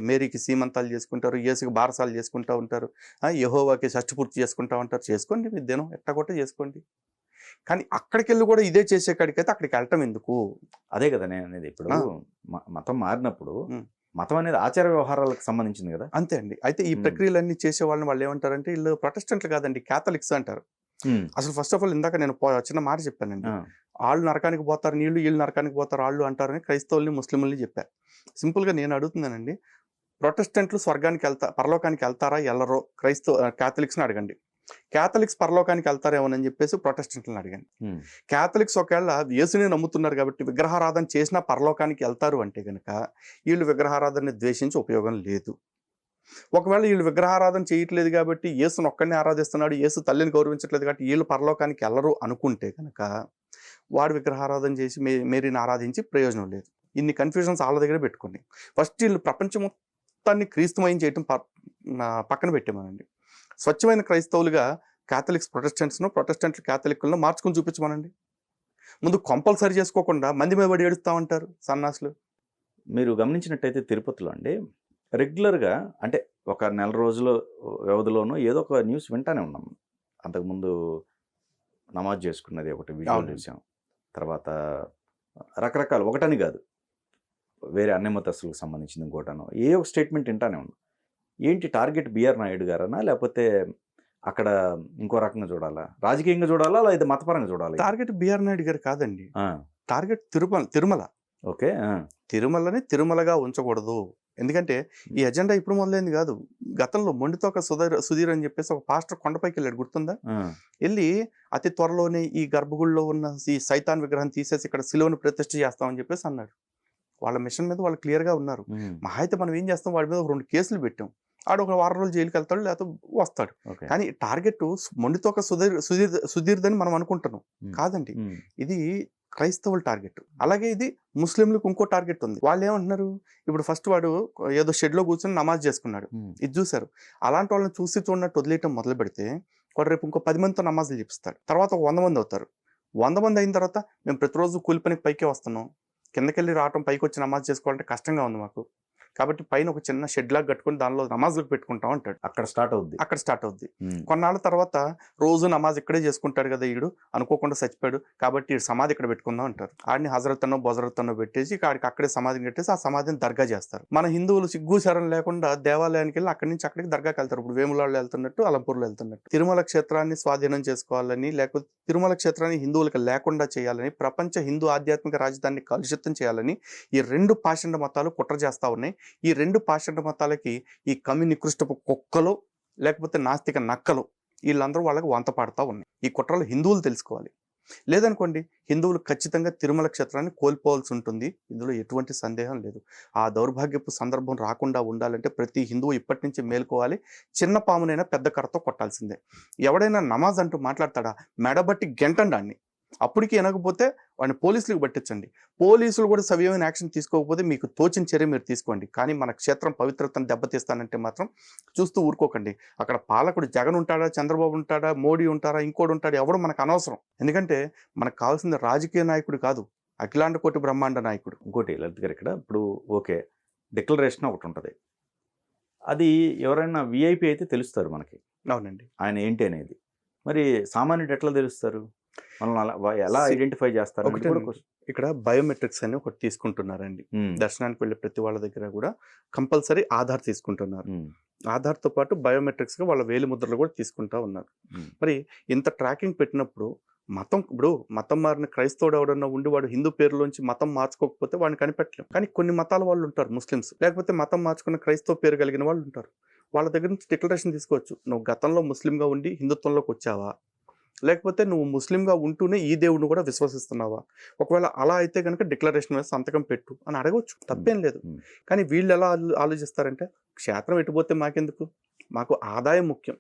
మేరీకి సీమంతాలు చేసుకుంటారు, యేసుకి బారసాలు చేసుకుంటూ ఉంటారు, యెహోవాకి షష్ఠపూర్తి చేసుకుంటూ ఉంటారు. చేసుకోండి, మీ దినం ఎట్టగొట్ట చేసుకోండి. కానీ అక్కడికి వెళ్ళి కూడా ఇదే చేసే కాడికైతే అక్కడికి వెళ్ళటం ఎందుకు?
అదే కదా నేను అనేది. ఇప్పుడు మతం మారినప్పుడు మతం అనేది ఆచార వ్యవహారాలకు సంబంధించింది కదా.
అంతే అండి. అయితే ఈ ప్రక్రియలన్నీ చేసే వాళ్ళని వాళ్ళు ఏమంటారంటే వీళ్ళు ప్రొటెస్టెంట్లు కాదండి, క్యాథలిక్స్ అంటారు. అసలు ఫస్ట్ ఆఫ్ ఆల్ ఇందాక నేను చిన్న మాట చెప్పానండి, వాళ్ళు నరకానికి పోతారు నీళ్లు, వీళ్ళు నరకానికి పోతారు వాళ్ళు అంటారని క్రైస్తవుల్ని ముస్లింలని చెప్పారు. సింపుల్గా నేను అడుగుతున్నానండి, ప్రొటెస్టెంట్లు స్వర్గానికి పరలోకానికి వెళ్తారా వెళ్ళరో క్యాథలిక్స్ని అడగండి. క్యాథలిక్స్ పరలోకానికి వెళ్తారేమోనని చెప్పేసి ప్రొటెస్టెంట్లను అడిగాను. క్యాథలిక్స్ ఒకవేళ యేసుని నమ్ముతున్నారు కాబట్టి విగ్రహారాధన చేసినా పరలోకానికి వెళ్తారు అంటే కనుక వీళ్ళు విగ్రహారాధనని ద్వేషించి ఉపయోగం లేదు. ఒకవేళ వీళ్ళు విగ్రహారాధన చేయట్లేదు కాబట్టి యేసుని ఒక్కడిని ఆరాధిస్తున్నాడు, యేసు తల్లిని గౌరవించట్లేదు కాబట్టి వీళ్ళు పరలోకానికి వెళ్ళరు అనుకుంటే కనుక వాడు విగ్రహారాధన చేసి మేరీని ఆరాధించి ప్రయోజనం లేదు. ఇన్ని కన్ఫ్యూజన్స్ వాళ్ళ దగ్గర పెట్టుకుని ఫస్ట్ వీళ్ళు ప్రపంచం మొత్తాన్ని క్రీస్తుమయం చేయటం పక్కన పెట్టామనండి. స్వచ్ఛమైన క్రైస్తవులుగా క్యాథలిక్స్ ప్రొటెస్టెంట్లు క్యాథలిక్లను మార్చుకుని చూపించమనండి. ముందు కంపల్సరీ చేసుకోకుండా మంది మీద పడి ఏడుస్తామంటారు సన్నాసులు.
మీరు గమనించినట్టయితే తిరుపతిలో అండి రెగ్యులర్గా అంటే ఒక నెల రోజుల వ్యవధిలోనూ ఏదో ఒక న్యూస్ వింటానే ఉన్నాం. అంతకుముందు నమాజ్ చేసుకున్నది ఒకటి విజువల్ చూసాం, తర్వాత రకరకాలు ఒకటని కాదు వేరే అన్ని మతస్థులకు సంబంధించింది ఇంకోటనో ఏ ఒక స్టేట్మెంట్ వింటానే ఉన్నాం. ఏంటి టార్గెట్ బిఆర్ నాయుడు గారనా, లేకపోతే అక్కడ ఇంకో రకంగా చూడాలా, రాజకీయంగా చూడాలా, లేదా మతపరంగా చూడాలి?
టార్గెట్ బిఆర్ నాయుడు గారు కాదండి, టార్గెట్ తిరుమల.
ఓకే,
తిరుమలని తిరుమలగా ఉంచకూడదు. ఎందుకంటే ఈ ఎజెండా ఇప్పుడు మొదలైంది కాదు. గతంలో మొండితోక సుధీర్ అని చెప్పేసి ఒక పాస్టర్ కొండపైకి వెళ్ళాడు, గుర్తుందా? వెళ్ళి అతి త్వరలోనే ఈ గర్భగుడిలో ఉన్న ఈ సైతాన్ విగ్రహం తీసేసి ఇక్కడ సిలువను ప్రతిష్ఠ చేస్తామని చెప్పేసి అన్నాడు. వాళ్ళ మిషన్ మీద వాళ్ళు క్లియర్గా ఉన్నారు. మహా అయితే మనం ఏం చేస్తాం, వాడి మీద 2 కేసులు పెట్టాం, ఆడు ఒక 6 రోజులు జైలుకి వెళ్తాడు లేకపోతే వస్తాడు. కానీ టార్గెట్ మొండితోక సుధీర్దని మనం అనుకుంటున్నాం, కాదండి. ఇది క్రైస్తవుల టార్గెట్. అలాగే ఇది ముస్లింలకు ఇంకో టార్గెట్ ఉంది. వాళ్ళు ఏమంటున్నారు, ఇప్పుడు ఫస్ట్ వాడు ఏదో షెడ్లో కూర్చొని నమాజ్ చేసుకున్నాడు, ఇది చూశారు. అలాంటి వాళ్ళని చూసి చూడనట్టు వదిలేయటం మొదలు పెడితే వాడు రేపు ఇంకో 10 మందితో నమాజులు చేపిస్తాడు. తర్వాత ఒక 100 మంది అవుతారు. 100 మంది అయిన తర్వాత మేము ప్రతిరోజు కూలి పనికి పైకే వస్తున్నాం, కిందకెళ్ళి రావటం పైకి వచ్చి నమాజ్ చేసుకోవాలంటే కష్టంగా ఉంది మాకు, కాబట్టి పైన ఒక చిన్న షెడ్ లాగా కట్టుకుని దానిలో నమాజులకు పెట్టుకుంటాం అంటాడు. అక్కడ స్టార్ట్ అవుద్ది. కొన్నాళ్ళ తర్వాత రోజు నమాజ్ ఇక్కడే చేసుకుంటాడు కదా ఈడు, అనుకోకుండా చచ్చిపోయాడు కాబట్టి ఈ సమాధి ఇక్కడ పెట్టుకుందాం అంటారు. ఆడిని హజరత్ అన్నో బొజరత్ అన్నో పెట్టేసి ఆడికి అక్కడే సమాధిని కట్టేసి ఆ సమాధిని దర్గా చేస్తారు. మన హిందువులు సిగ్గు శరం లేకుండా దేవాలయానికి వెళ్ళి అక్కడి నుంచి అక్కడికి దర్గాకి వెళ్తారు. ఇప్పుడు వేములాళ్ళు వెళ్తున్నట్టు, అలంపూర్లో వెళ్తున్నట్టు. తిరుమల క్షేత్రాన్ని స్వాధీనం చేసుకోవాలని, లేకపోతే తిరుమల క్షేత్రాన్ని హిందువులకు లేకుండా చేయాలని, ప్రపంచ హిందూ ఆధ్యాత్మిక రాజధానిని కలుషితం చేయాలని ఈ 2 పాషండ మతాలు కుట్ర చేస్తా ఉన్నాయి. ఈ 2 పాషండ మతాలకి ఈ కమ్యూనికృష్టపు కుక్కలు లేకపోతే నాస్తిక నక్కలు వీళ్ళందరూ వాళ్ళకి వంత పాడుతూ ఉన్నాయి. ఈ కుట్రలు హిందువులు తెలుసుకోవాలి. లేదనుకోండి హిందువులు ఖచ్చితంగా తిరుమల క్షేత్రాన్ని కోల్పోవాల్సి ఉంటుంది, ఇందులో ఎటువంటి సందేహం లేదు. ఆ దౌర్భాగ్యపు సందర్భం రాకుండా ఉండాలంటే ప్రతి హిందువు ఇప్పటి నుంచి మేల్కోవాలి. చిన్న పామునైనా పెద్ద కర్రతో కొట్టాల్సిందే. ఎవడైనా నమాజ్ అంటూ మాట్లాడతాడా, మెడబట్టి గెంటండి అన్ని. అప్పటికి వినకపోతే వాడిని పోలీసులకు పట్టించండి. పోలీసులు కూడా సవ్యమైన యాక్షన్ తీసుకోకపోతే మీకు తోచిన చర్య మీరు తీసుకోండి. కానీ మన క్షేత్రం పవిత్రతను దెబ్బతీస్తానంటే మాత్రం చూస్తూ ఊరుకోకండి. అక్కడ పాలకుడు జగన్ ఉంటాడా, చంద్రబాబు ఉంటాడా, మోడీ ఉంటారా, ఇంకోటి ఉంటాడా, ఎవడు మనకు అనవసరం. ఎందుకంటే మనకు కావాల్సింది రాజకీయ నాయకుడు కాదు, అఖిలాండ కోటి బ్రహ్మాండ నాయకుడు.
ఇంకోటి లలిత్ గారు ఇక్కడ ఇప్పుడు ఓకే డిక్లరేషన్ ఒకటి ఉంటుంది. అది ఎవరైనా విఐపి అయితే తెలుస్తారు మనకి
అవునండి.
ఆయన ఏంటి అనేది. మరి సామాన్యుడు ఎట్లా తెలుస్తారు? మనల్ని ఎలా ఐడెంటిఫై చేస్తారు?
ఒకటి ఇక్కడ బయోమెట్రిక్స్ అని ఒకటి తీసుకుంటున్నారండి. దర్శనానికి వెళ్ళే ప్రతి వాళ్ళ దగ్గర కూడా కంపల్సరీ ఆధార్ తీసుకుంటున్నారు. ఆధార్తో పాటు బయోమెట్రిక్స్గా వాళ్ళ వేలి ముద్రలు కూడా తీసుకుంటా ఉన్నారు. మరి ఇంత ట్రాకింగ్ పెట్టినప్పుడు మతం మారిన క్రైస్తవుడు ఎవడన్నా ఉండి వాడు హిందూ పేరులోంచి మతం మార్చుకోకపోతే వాడిని కనిపెట్టలేం. కానీ కొన్ని మతాల వాళ్ళు ఉంటారు, ముస్లిమ్స్, లేకపోతే మతం మార్చుకున్న క్రైస్తవ పేరు కలిగిన వాళ్ళు ఉంటారు. వాళ్ళ దగ్గర నుంచి డిక్లరేషన్ తీసుకోవచ్చు. నువ్వు గతంలో ముస్లింగా ఉండి హిందుత్వంలోకి వచ్చావా, లేకపోతే నువ్వు ముస్లింగా ఉంటూనే ఈ దేవుడిని కూడా విశ్వసిస్తున్నావా? ఒకవేళ అలా అయితే కనుక డిక్లరేషన్ మీద సంతకం పెట్టు అని అడగవచ్చు, తప్పేం లేదు. కానీ వీళ్ళు ఎలా ఆలోచిస్తారంటే, క్షేత్రం ఎటుపోతే మాకెందుకు, మాకు ఆదాయం ముఖ్యం.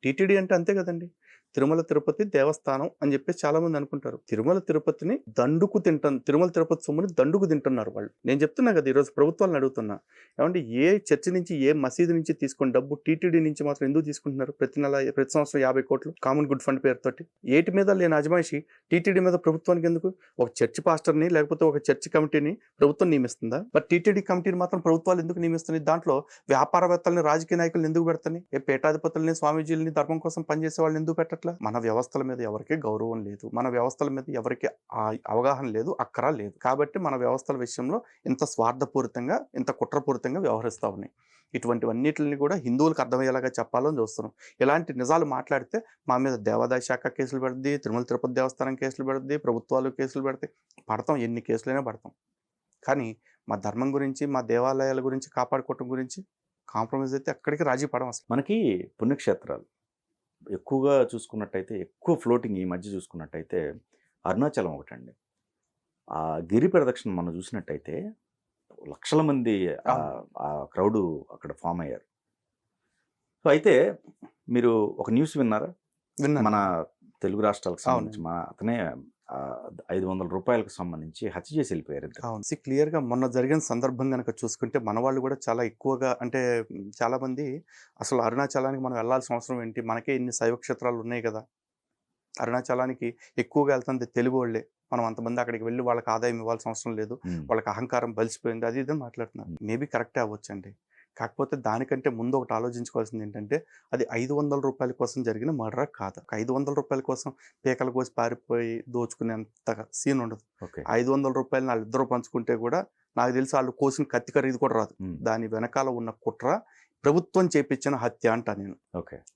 టీటీడీ అంటే అంతే కదండి, తిరుమల తిరుపతి దేవస్థానం అని చెప్పేసి చాలా మంది అనుకుంటారు. తిరుమల తిరుపతిని తిరుమల తిరుపతి సొమ్ముని దండుకు తింటున్నారు వాళ్ళు. నేను చెప్తున్నా కదా, ఈరోజు ప్రభుత్వాలను అడుగుతున్నా, ఏమంటే ఏ చర్చి నుంచి ఏ మసీదు నుంచి తీసుకుని డబ్బు టీటీడీ నుంచి మాత్రం ఎందుకు తీసుకుంటున్నారు? ప్రతి సంవత్సరం 50 కోట్లు కామన్ గుడ్ ఫండ్ పేరుతోటి. ఏటి మీద లేని అజమాయిషి టీటీడీ మీద ప్రభుత్వానికి ఎందుకు? ఒక చర్చి పాస్టర్ని లేకపోతే ఒక చర్చి కమిటీని ప్రభుత్వం నియమిస్తుందా? మరి టీటీడీ కమిటీని మాత్రం ప్రభుత్వాలు ఎందుకు నియమిస్తున్నాయి? దాంట్లో వ్యాపారవేత్తల్ని, రాజకీయ నాయకులను ఎందుకు పెడతాయి? ఏ పీఠాధిపతుల్ని, స్వామీజీలని, ధర్మం కోసం పనిచేసే వాళ్ళని ఎందుకు పెట్టట్లా? మన వ్యవస్థల మీద ఎవరికీ గౌరవం లేదు, మన వ్యవస్థల మీద ఎవరికి అవగాహన లేదు, అక్కర లేదు. కాబట్టి మన వ్యవస్థల విషయంలో ఇంత స్వార్థపూరితంగా, ఇంత కుట్రపూరితంగా వ్యవహరిస్తూ ఉన్నాయి. ఇటువంటివన్నిటిని కూడా హిందువులకు అర్థమయ్యేలాగా చెప్పాలని చూస్తున్నాం. ఇలాంటి నిజాలు మాట్లాడితే మా మీద దేవాదాయ శాఖ కేసులు పెడుద్ది, తిరుమల తిరుపతి దేవస్థానం కేసులు పెడుద్ది, ప్రభుత్వాలు కేసులు పెడతాయి. పడతాం, ఎన్ని కేసులైనా పడతాం. కానీ మా ధర్మం గురించి, మా దేవాలయాల గురించి కాపాడుకోవటం గురించి కాంప్రమైజ్ అయితే ఎక్కడికి రాజీ పడం. అసలు
మనకి పుణ్యక్షేత్రాలు ఎక్కువగా చూసుకున్నట్టయితే, ఎక్కువ ఫ్లోటింగ్ ఈ మధ్య చూసుకున్నట్టయితే అరుణాచలం ఒకటండి. ఆ గిరి ప్రదక్షిణ మనం చూసినట్టయితే లక్షల మంది ఆ క్రౌడు అక్కడ ఫామ్ అయ్యారు. సో అయితే మీరు ఒక న్యూస్ విన్నారా? మన తెలుగు రాష్ట్రాలకు సంబంధించి మా అతనే 500 రూపాయలకు సంబంధించి హత్య చేసి వెళ్ళిపోయారు.
అవును, క్లియర్గా మొన్న జరిగిన సందర్భం కనుక చూసుకుంటే మన వాళ్ళు కూడా చాలా ఎక్కువగా, అంటే చాలామంది అసలు అరుణాచలానికి మనం వెళ్ళాల్సిన అవసరం ఏంటి, మనకే ఇన్ని శైవ క్షేత్రాలు ఉన్నాయి కదా, అరుణాచలానికి ఎక్కువగా వెళ్తుంది తెలుగు వాళ్ళే, మనం అంతమంది అక్కడికి వెళ్ళి వాళ్ళకి ఆదాయం ఇవ్వాల్సిన అవసరం లేదు, వాళ్ళకి అహంకారం బలిసిపోయింది, అది ఇదని మాట్లాడుతున్నారు. మేబీ కరెక్టే అవ్వచ్చండి. కాకపోతే దానికంటే ముందు ఒకటి ఆలోచించుకోవాల్సింది ఏంటంటే, అది 500 రూపాయల కోసం జరిగిన మర్డర్ కాదు. 500 రూపాయల కోసం పీకలు కోసి పారిపోయి దోచుకునేంత సీన్ ఉండదు. 500 రూపాయలు వాళ్ళిద్దరూ పంచుకుంటే కూడా నాకు తెలిసి వాళ్ళు కోసిన కత్తి ఖరీదు కూడా రాదు. దాని వెనకాల ఉన్న కుట్ర ప్రభుత్వం చేపించిన హత్య అంట నేను.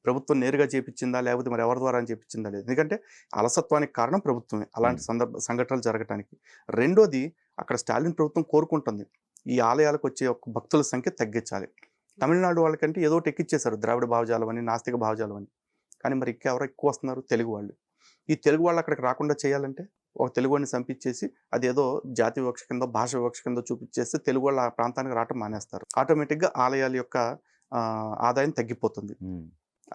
ప్రభుత్వం నేరుగా చేపించిందా, లేకపోతే మరి ఎవరి ద్వారా చేపించిందా లేదు. ఎందుకంటే అలసత్వానికి కారణం ప్రభుత్వమే అలాంటి సంఘటనలు జరగటానికి. రెండోది, అక్కడ స్టాలిన్ ప్రభుత్వం కోరుకుంటుంది ఈ ఆలయాలకు వచ్చే భక్తుల సంఖ్య తగ్గించాలి. తమిళనాడు వాళ్ళకంటే ఏదో ఒకటి ఎక్కిచ్చేశారు, ద్రావిడ భావజాలం అని, నాస్తిక భావజాలం అని. కానీ మరి ఎవరు ఎక్కువ వస్తున్నారు? తెలుగు వాళ్ళు. ఈ తెలుగు వాళ్ళు అక్కడికి రాకుండా చేయాలంటే ఒక తెలుగుని చంపించేసి అదేదో జాతి వివక్ష కింద, భాష వివక్ష కింద చూపించేస్తే తెలుగు వాళ్ళు ఆ ప్రాంతానికి రావటం మానేస్తారు. ఆటోమేటిక్గా ఆలయాల యొక్క ఆదాయం తగ్గిపోతుంది,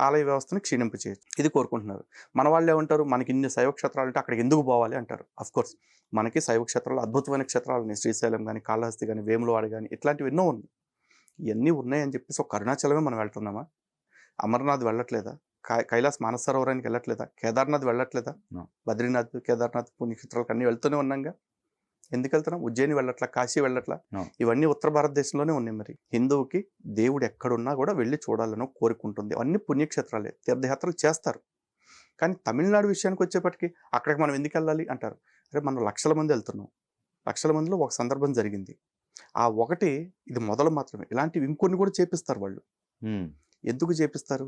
ఆలయ వ్యవస్థను క్షీణింపచేయచ్చు. ఇది కోరుకుంటున్నారు. మన వాళ్ళు ఏమంటారు, మనకి ఇన్ని శైవ క్షేత్రాలు అంటే అక్కడికి ఎందుకు పోవాలి అంటారు. అఫ్కోర్స్ మనకి శైవ క్షేత్రాలు, అద్భుతమైన క్షేత్రాలు ఉన్నాయి. శ్రీశైలం కానీ, కాళహస్తి కానీ, వేములవాడ కానీ, ఇట్లాంటివి ఎన్నో ఉన్నాయి. ఇవన్నీ ఉన్నాయని చెప్పేసి ఒక అరుణాచలమే మనం వెళ్తున్నామా? అమర్నాథ్ వెళ్ళట్లేదా? కైలాస్ మానసరోవరానికి వెళ్ళట్లేదా? కేదార్నాథ్ వెళ్ళట్లేదా? బద్రీనాథ్, కేదార్నాథ్ పుణ్యక్షేత్రాలకు అన్నీ వెళ్తూనే ఉన్నాగా. ఎందుకు వెళ్తున్నాం? ఉజ్జయిని వెళ్ళట్లా, కాశీ వెళ్ళట్లా? ఇవన్నీ ఉత్తర భారతదేశంలోనే ఉన్నాయి. మరి హిందువుకి దేవుడు ఎక్కడున్నా కూడా వెళ్ళి చూడాలని కోరుకుంటుంది. అన్ని పుణ్యక్షేత్రాలే, తీర్థయాత్రలు చేస్తారు. కానీ తమిళనాడు విషయానికి వచ్చేప్పటికి అక్కడికి మనం ఎందుకు వెళ్ళాలి అంటారు. అరే, మనం లక్షల మంది వెళ్తున్నాం. లక్షల మందిలో ఒక సందర్భం జరిగింది. ఆ ఒకటి ఇది మొదలు మాత్రమే. ఇలాంటివి ఇంకొన్ని కూడా చేపిస్తారు వాళ్ళు. ఎందుకు చేపిస్తారు?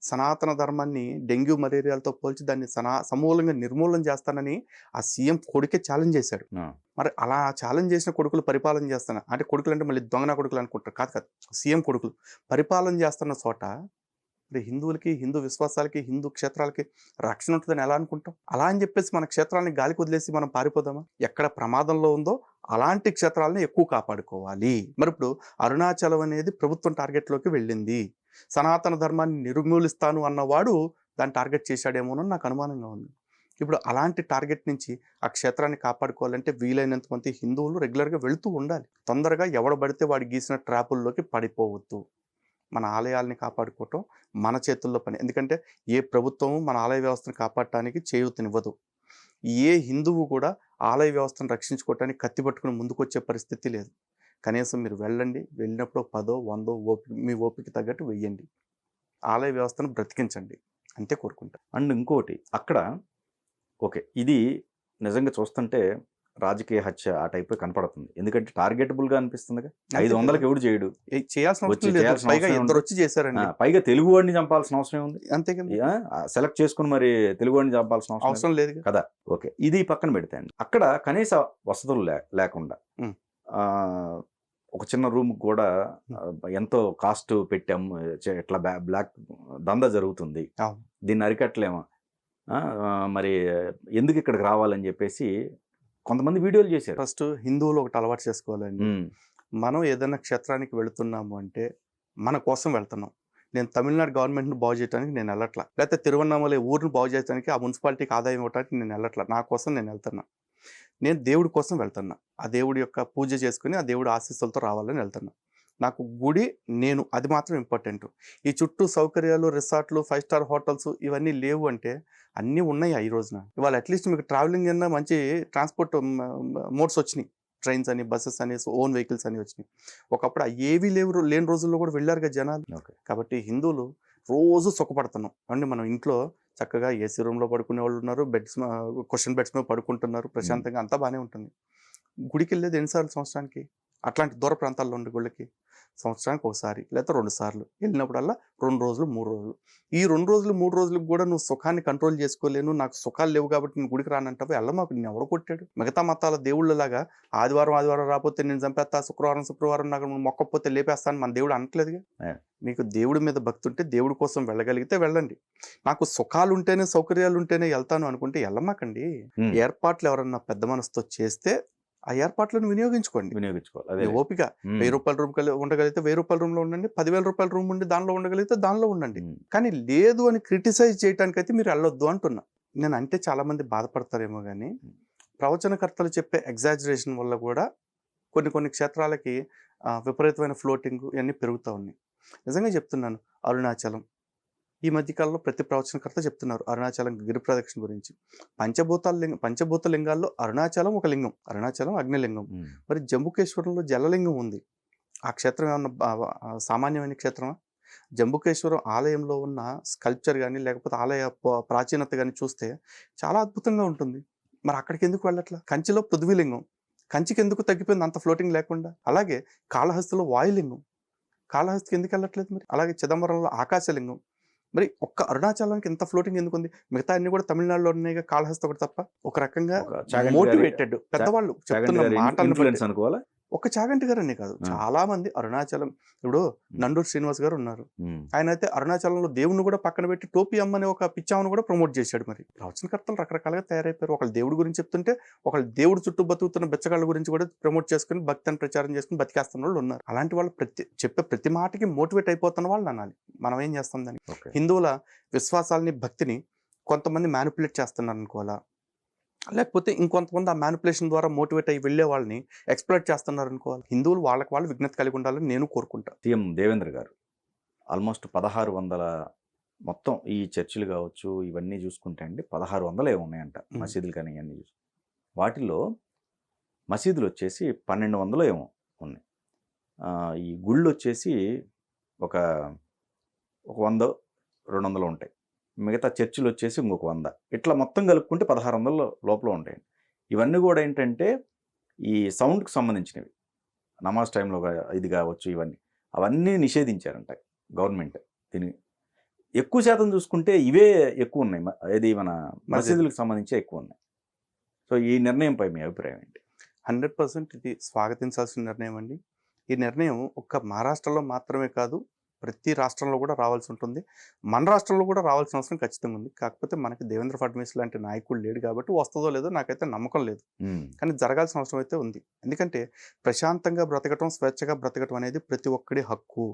సనాతన ధర్మాన్ని డెంగ్యూ మలేరియాలతో పోల్చి దాన్ని సమూలంగా నిర్మూలన చేస్తానని ఆ సీఎం కొడుకే ఛాలెంజ్ చేశాడు. మరి అలా ఛాలెంజ్ చేసిన కొడుకులు పరిపాలన చేస్తాను అంటే, కొడుకులు అంటే మళ్ళీ దొంగన కొడుకులు అనుకుంటారు. కాదు, సీఎం కొడుకులు పరిపాలన చేస్తున్న చోట మరి హిందువులకి, హిందూ విశ్వాసాలకి, హిందూ క్షేత్రాలకి రక్షణ ఉంటుందని ఎలా అనుకుంటాం? అలా అని చెప్పేసి మన క్షేత్రాలని గాలికి వదిలేసి మనం పారిపోదామా? ఎక్కడ ప్రమాదంలో ఉందో అలాంటి క్షేత్రాలని ఎక్కువ కాపాడుకోవాలి. మరి ఇప్పుడు అరుణాచలం అనేది ప్రభుత్వం టార్గెట్లోకి వెళ్ళింది. సనాతన ధర్మాన్ని నిర్మూలిస్తాను అన్నవాడు దాన్ని టార్గెట్ చేశాడేమోనని నాకు అనుమానంగా ఉంది. ఇప్పుడు అలాంటి టార్గెట్ నుంచి ఆ క్షేత్రాన్ని కాపాడుకోవాలంటే వీలైనంత మంది హిందువులు రెగ్యులర్గా వెళుతూ ఉండాలి. తొందరగా ఎవడబడితే వాడు గీసిన ట్రాపుల్లోకి పడిపోవద్దు. మన ఆలయాల్ని కాపాడుకోవటం మన చేతుల్లో పని. ఎందుకంటే ఏ ప్రభుత్వము మన ఆలయ వ్యవస్థను కాపాడటానికి చేయూతనివ్వదు. ఏ హిందువు కూడా ఆలయ వ్యవస్థను రక్షించుకోవటానికి కత్తి పట్టుకుని ముందుకొచ్చే పరిస్థితి లేదు. కనీసం మీరు వెళ్ళండి, వెళ్ళినప్పుడు 10, 100 మీ ఓపిక తగ్గట్టు వెయ్యండి. ఆలయ వ్యవస్థను బ్రతికించండి అంతే కోరుకుంటా.
అండ్ ఇంకోటి అక్కడ ఓకే. ఇది నిజంగా చూస్తుంటే రాజకీయ హత్య ఆ టైప్ కనపడుతుంది. ఎందుకంటే టార్గెటబుల్‌గా అనిపిస్తుందిగా.
అంతే
500కి
కదా.
ఎవడు చేయడు.
చేయాల్సిన
వచ్చి
అవసరం లేదు.
చేయాల్సిన
పైగా
అవసరం
ఇద్దరు
ఉంది.
వచ్చి చేశారండి.
పైగా తెలుగువాడిని చంపాల్సిన అవసరం ఏముంది?
అంతే కదా.
సెలెక్ట్ చేసుకుని మరి తెలుగువాడిని చంపాల్సిన అవసరం లేదు
అవసరం లేదు
కదా. ఓకే. ఇది పక్కన పెడితే అండి అక్కడ కనీస వసతులు లేకుండా
ఉమ్.
ఒక చిన్న రూమ్ కూడా ఎంతో కాస్ట్ పెట్టాము, ఇట్లా బ్లాక్ దందా జరుగుతుంది,
అవును.
దీన్ని అరికట్టలేమా, మరి ఎందుకు ఇక్కడికి రావాలని చెప్పేసి కొంతమంది వీడియోలు చేశారు.
ఫస్ట్ హిందువులు ఒకటి అలవాటు చేసుకోవాలండి. మనం ఏదైనా క్షేత్రానికి వెళుతున్నాము అంటే మన కోసం వెళ్తున్నాం. నేను తమిళనాడు గవర్నమెంట్ని బాగు చేయడానికి నేను వెళ్ళట్లా, లేకపోతే తిరువన్నామలై ఊరిని బాగు చేయడానికి, ఆ మున్సిపాలిటీకి ఆదాయం ఇవ్వడానికి నేను వెళ్ళట్లా. నా కోసం నేను వెళ్తున్నా. నేను దేవుడి కోసం వెళ్తున్నా. ఆ దేవుడి యొక్క పూజ చేసుకుని ఆ దేవుడి ఆశీస్సులతో రావాలని వెళ్తున్నా. నాకు గుడి నేను అది మాత్రం ఇంపార్టెంట్. ఈ చుట్టూ సౌకర్యాలు, రిసార్ట్లు, 5 స్టార్ హోటల్స్ ఇవన్నీ లేవు అంటే అన్నీ ఉన్నాయి ఈ రోజున. ఇవాళ అట్లీస్ట్ మీకు ట్రావెలింగ్ అన్నా మంచి ట్రాన్స్పోర్ట్ మోడ్స్ వచ్చినాయి. ట్రైన్స్ అని, బస్సెస్ అని, ఓన్ వెహికల్స్ అని వచ్చినాయి. ఒకప్పుడు ఏవీ లేని రోజుల్లో కూడా వెళ్ళారు కదా జనాలు. కాబట్టి హిందువులు రోజు సుఖపడుతున్నాం అండి. మనం ఇంట్లో చక్కగా ఏసీ రూమ్లో పడుకునే వాళ్ళు ఉన్నారు, క్వశ్చన్ బెడ్స్ మీద పడుకుంటున్నారు ప్రశాంతంగా, అంతా బాగానే ఉంటుంది. గుడికి వెళ్ళేది ఎన్నిసార్లు సంవత్సరానికి? అట్లాంటి దూర ప్రాంతాల్లో ఉండే గుళ్ళకి సంవత్సరానికి ఒకసారి లేదా 2 సార్లు వెళ్ళినప్పుడల్లా 2 రోజులు 3 రోజులు. ఈ 2 రోజులు 3 రోజులకు కూడా నువ్వు సుఖాన్ని కంట్రోల్ చేసుకోలేను, నాకు సుఖాలు లేవు కాబట్టి నేను గుడికి రానంటావు. వెళ్ళమాకు, నేను ఎవడ కొట్టాడు? మిగతా మతాల దేవుళ్ళలాగా ఆదివారం రాకపోతే నేను చంపేస్తా, శుక్రవారం నాకు మొక్కపోతే లేపేస్తాను మన దేవుడు అనట్లేదుగా. మీకు దేవుడి మీద భక్తి ఉంటే దేవుడి కోసం వెళ్ళగలిగితే వెళ్ళండి. నాకు సుఖాలు ఉంటేనే, సౌకర్యాలు ఉంటేనే వెళ్తాను అనుకుంటే వెళ్ళమాకండి. ఏర్పాట్లు ఎవరన్నా పెద్ద మనసుతో చేస్తే ఆ ఏర్పాట్లను వినియోగించుకోవాలి. ఓపిక 1000 రూపాయల రూమ్ ఉండగలిగితే 1000 రూపాయల రూమ్ లో ఉండండి, 10,000 రూపాయల రూమ్ ఉండి దానిలో ఉండగలిగితే దానిలో ఉండండి. కానీ లేదు అని క్రిటిసైజ్ చేయడానికి అయితే మీరు వెళ్ళొద్దు అంటున్నా. నేను అంటే చాలా మంది బాధపడతారేమో కానీ ప్రవచనకర్తలు చెప్పే ఎగ్జాజరేషన్ వల్ల కూడా కొన్ని క్షేత్రాలకి విపరీతమైన ఫ్లోటింగ్ ఇవన్నీ పెరుగుతూ ఉన్నాయి. నిజంగా చెప్తున్నాను. అరుణాచలం ఈ మధ్యకాలంలో ప్రతి ప్రవచనకర్త చెప్తున్నారు అరుణాచలం గిరి ప్రదక్షిణ గురించి. పంచభూత లింగాల్లో అరుణాచలం ఒక లింగం, అరుణాచలం అగ్నిలింగం. మరి జంబుకేశ్వరంలో జలలింగం ఉంది. ఆ క్షేత్రం ఏమన్నా సామాన్యమైన క్షేత్రమా? జంబుకేశ్వరం ఆలయంలో ఉన్న స్కల్ప్చర్ కానీ లేకపోతే ఆలయ ప్రాచీనత కానీ చూస్తే చాలా అద్భుతంగా ఉంటుంది. మరి అక్కడికి ఎందుకు వెళ్ళట్లా? కంచిలో పృథ్వీలింగం, కంచికి ఎందుకు తగ్గిపోయింది అంత ఫ్లోటింగ్ లేకుండా? అలాగే కాళహస్తిలో వాయులింగం, కాళహస్తికి ఎందుకు వెళ్ళట్లేదు మరి? అలాగే చిదంబరంలో ఆకాశలింగం. మరి ఒక్క అరుణాచలానికి ఎంత ఫ్లోటింగ్ ఎందుకు ఉంది? మిగతా అన్ని కూడా తమిళనాడులో ఉన్నాయి, కాళహస్తి ఒకటి తప్ప. ఒక రకంగా మోటివేటెడ్ పెద్దవాళ్ళు చెప్తున్న మాటలు
అనుకోవాలా.
ఒక్క చాగంటి గారు అనే కాదు, చాలా మంది అరుణాచలం, ఇప్పుడు నండూరు శ్రీనివాస్ గారు ఉన్నారు, ఆయన అయితే అరుణాచలంలో దేవుని కూడా పక్కన పెట్టి టోపీ అమ్మని ఒక పిచ్చామని కూడా ప్రమోట్ చేశాడు. మరి ప్రవచనకర్తలు రకరకాలుగా తయారైపోయారు. ఒకళ్ళు దేవుడి గురించి చెప్తుంటే ఒకళ్ళు దేవుడు చుట్టూ బతుకుతున్న బెచ్చగాళ్ళ గురించి కూడా ప్రమోట్ చేసుకుని భక్తిని ప్రచారం చేసుకుని బతికేస్తున్న వాళ్ళు ఉన్నారు. అలాంటి వాళ్ళు చెప్పే ప్రతి మాటకి మోటివేట్ అయిపోతున్న వాళ్ళు అనాలి. మనం ఏం చేస్తాం దాన్ని? హిందువుల విశ్వాసాలని, భక్తిని కొంతమంది మ్యానిపులేట్ చేస్తున్నారు అనుకోవాలా, లేకపోతే ఇంకొంతమంది ఆ మ్యానిపులేషన్ ద్వారా మోటివేట్ అయ్యి వెళ్ళే వాళ్ళని ఎక్స్ప్లోర్ చేస్తున్నారు అనుకోవాలి. హిందువులు వాళ్ళకి వాళ్ళు విజ్ఞత కలిగి ఉండాలని నేను కోరుకుంటా.
సీఎం దేవేంద్ర గారు ఆల్మోస్ట్ 1600 మొత్తం ఈ చర్చిలు కావచ్చు ఇవన్నీ చూసుకుంటే అండి 1600 ఉన్నాయంట మసీదులు. కానీ ఇవన్నీ చూసి వాటిల్లో మసీదులు వచ్చేసి 1200 ఏమో ఉన్నాయి. ఈ గుళ్ళు వచ్చేసి ఒక 100-200 ఉంటాయి. మిగతా చర్చిలు వచ్చేసి ఇంకొక 100. ఇట్లా మొత్తం కలుపుకుంటే 1600 లోపల ఉంటాయి. ఇవన్నీ కూడా ఏంటంటే ఈ సౌండ్కి సంబంధించినవి, నమాజ్ టైంలో ఇది కావచ్చు, అవన్నీ నిషేధించారంట గవర్నమెంట్. దీని ఎక్కువ శాతం చూసుకుంటే ఇవే ఎక్కువ ఉన్నాయి. ఇది మన మసీదులకు సంబంధించి ఎక్కువ ఉన్నాయి. సో ఈ నిర్ణయంపై మీ అభిప్రాయం ఏంటి?
100% ఇది స్వాగతించాల్సిన నిర్ణయం అండి. ఈ నిర్ణయం ఒక్క మహారాష్ట్రలో మాత్రమే కాదు, ప్రతి రాష్ట్రంలో కూడా రావాల్సి ఉంటుంది. మన రాష్ట్రంలో కూడా రావాల్సిన అవసరం ఖచ్చితంగా ఉంది. కాకపోతే మనకి దేవేంద్ర ఫడ్నవీస్ లాంటి నాయకుడు లేడు కాబట్టి వస్తుందో లేదో నాకైతే నమ్మకం లేదు. కానీ జరగాల్సిన అవసరం అయితే ఉంది. ఎందుకంటే ప్రశాంతంగా బ్రతకటం, స్వేచ్ఛగా బ్రతకటం అనేది ప్రతి ఒక్కడి హక్కు.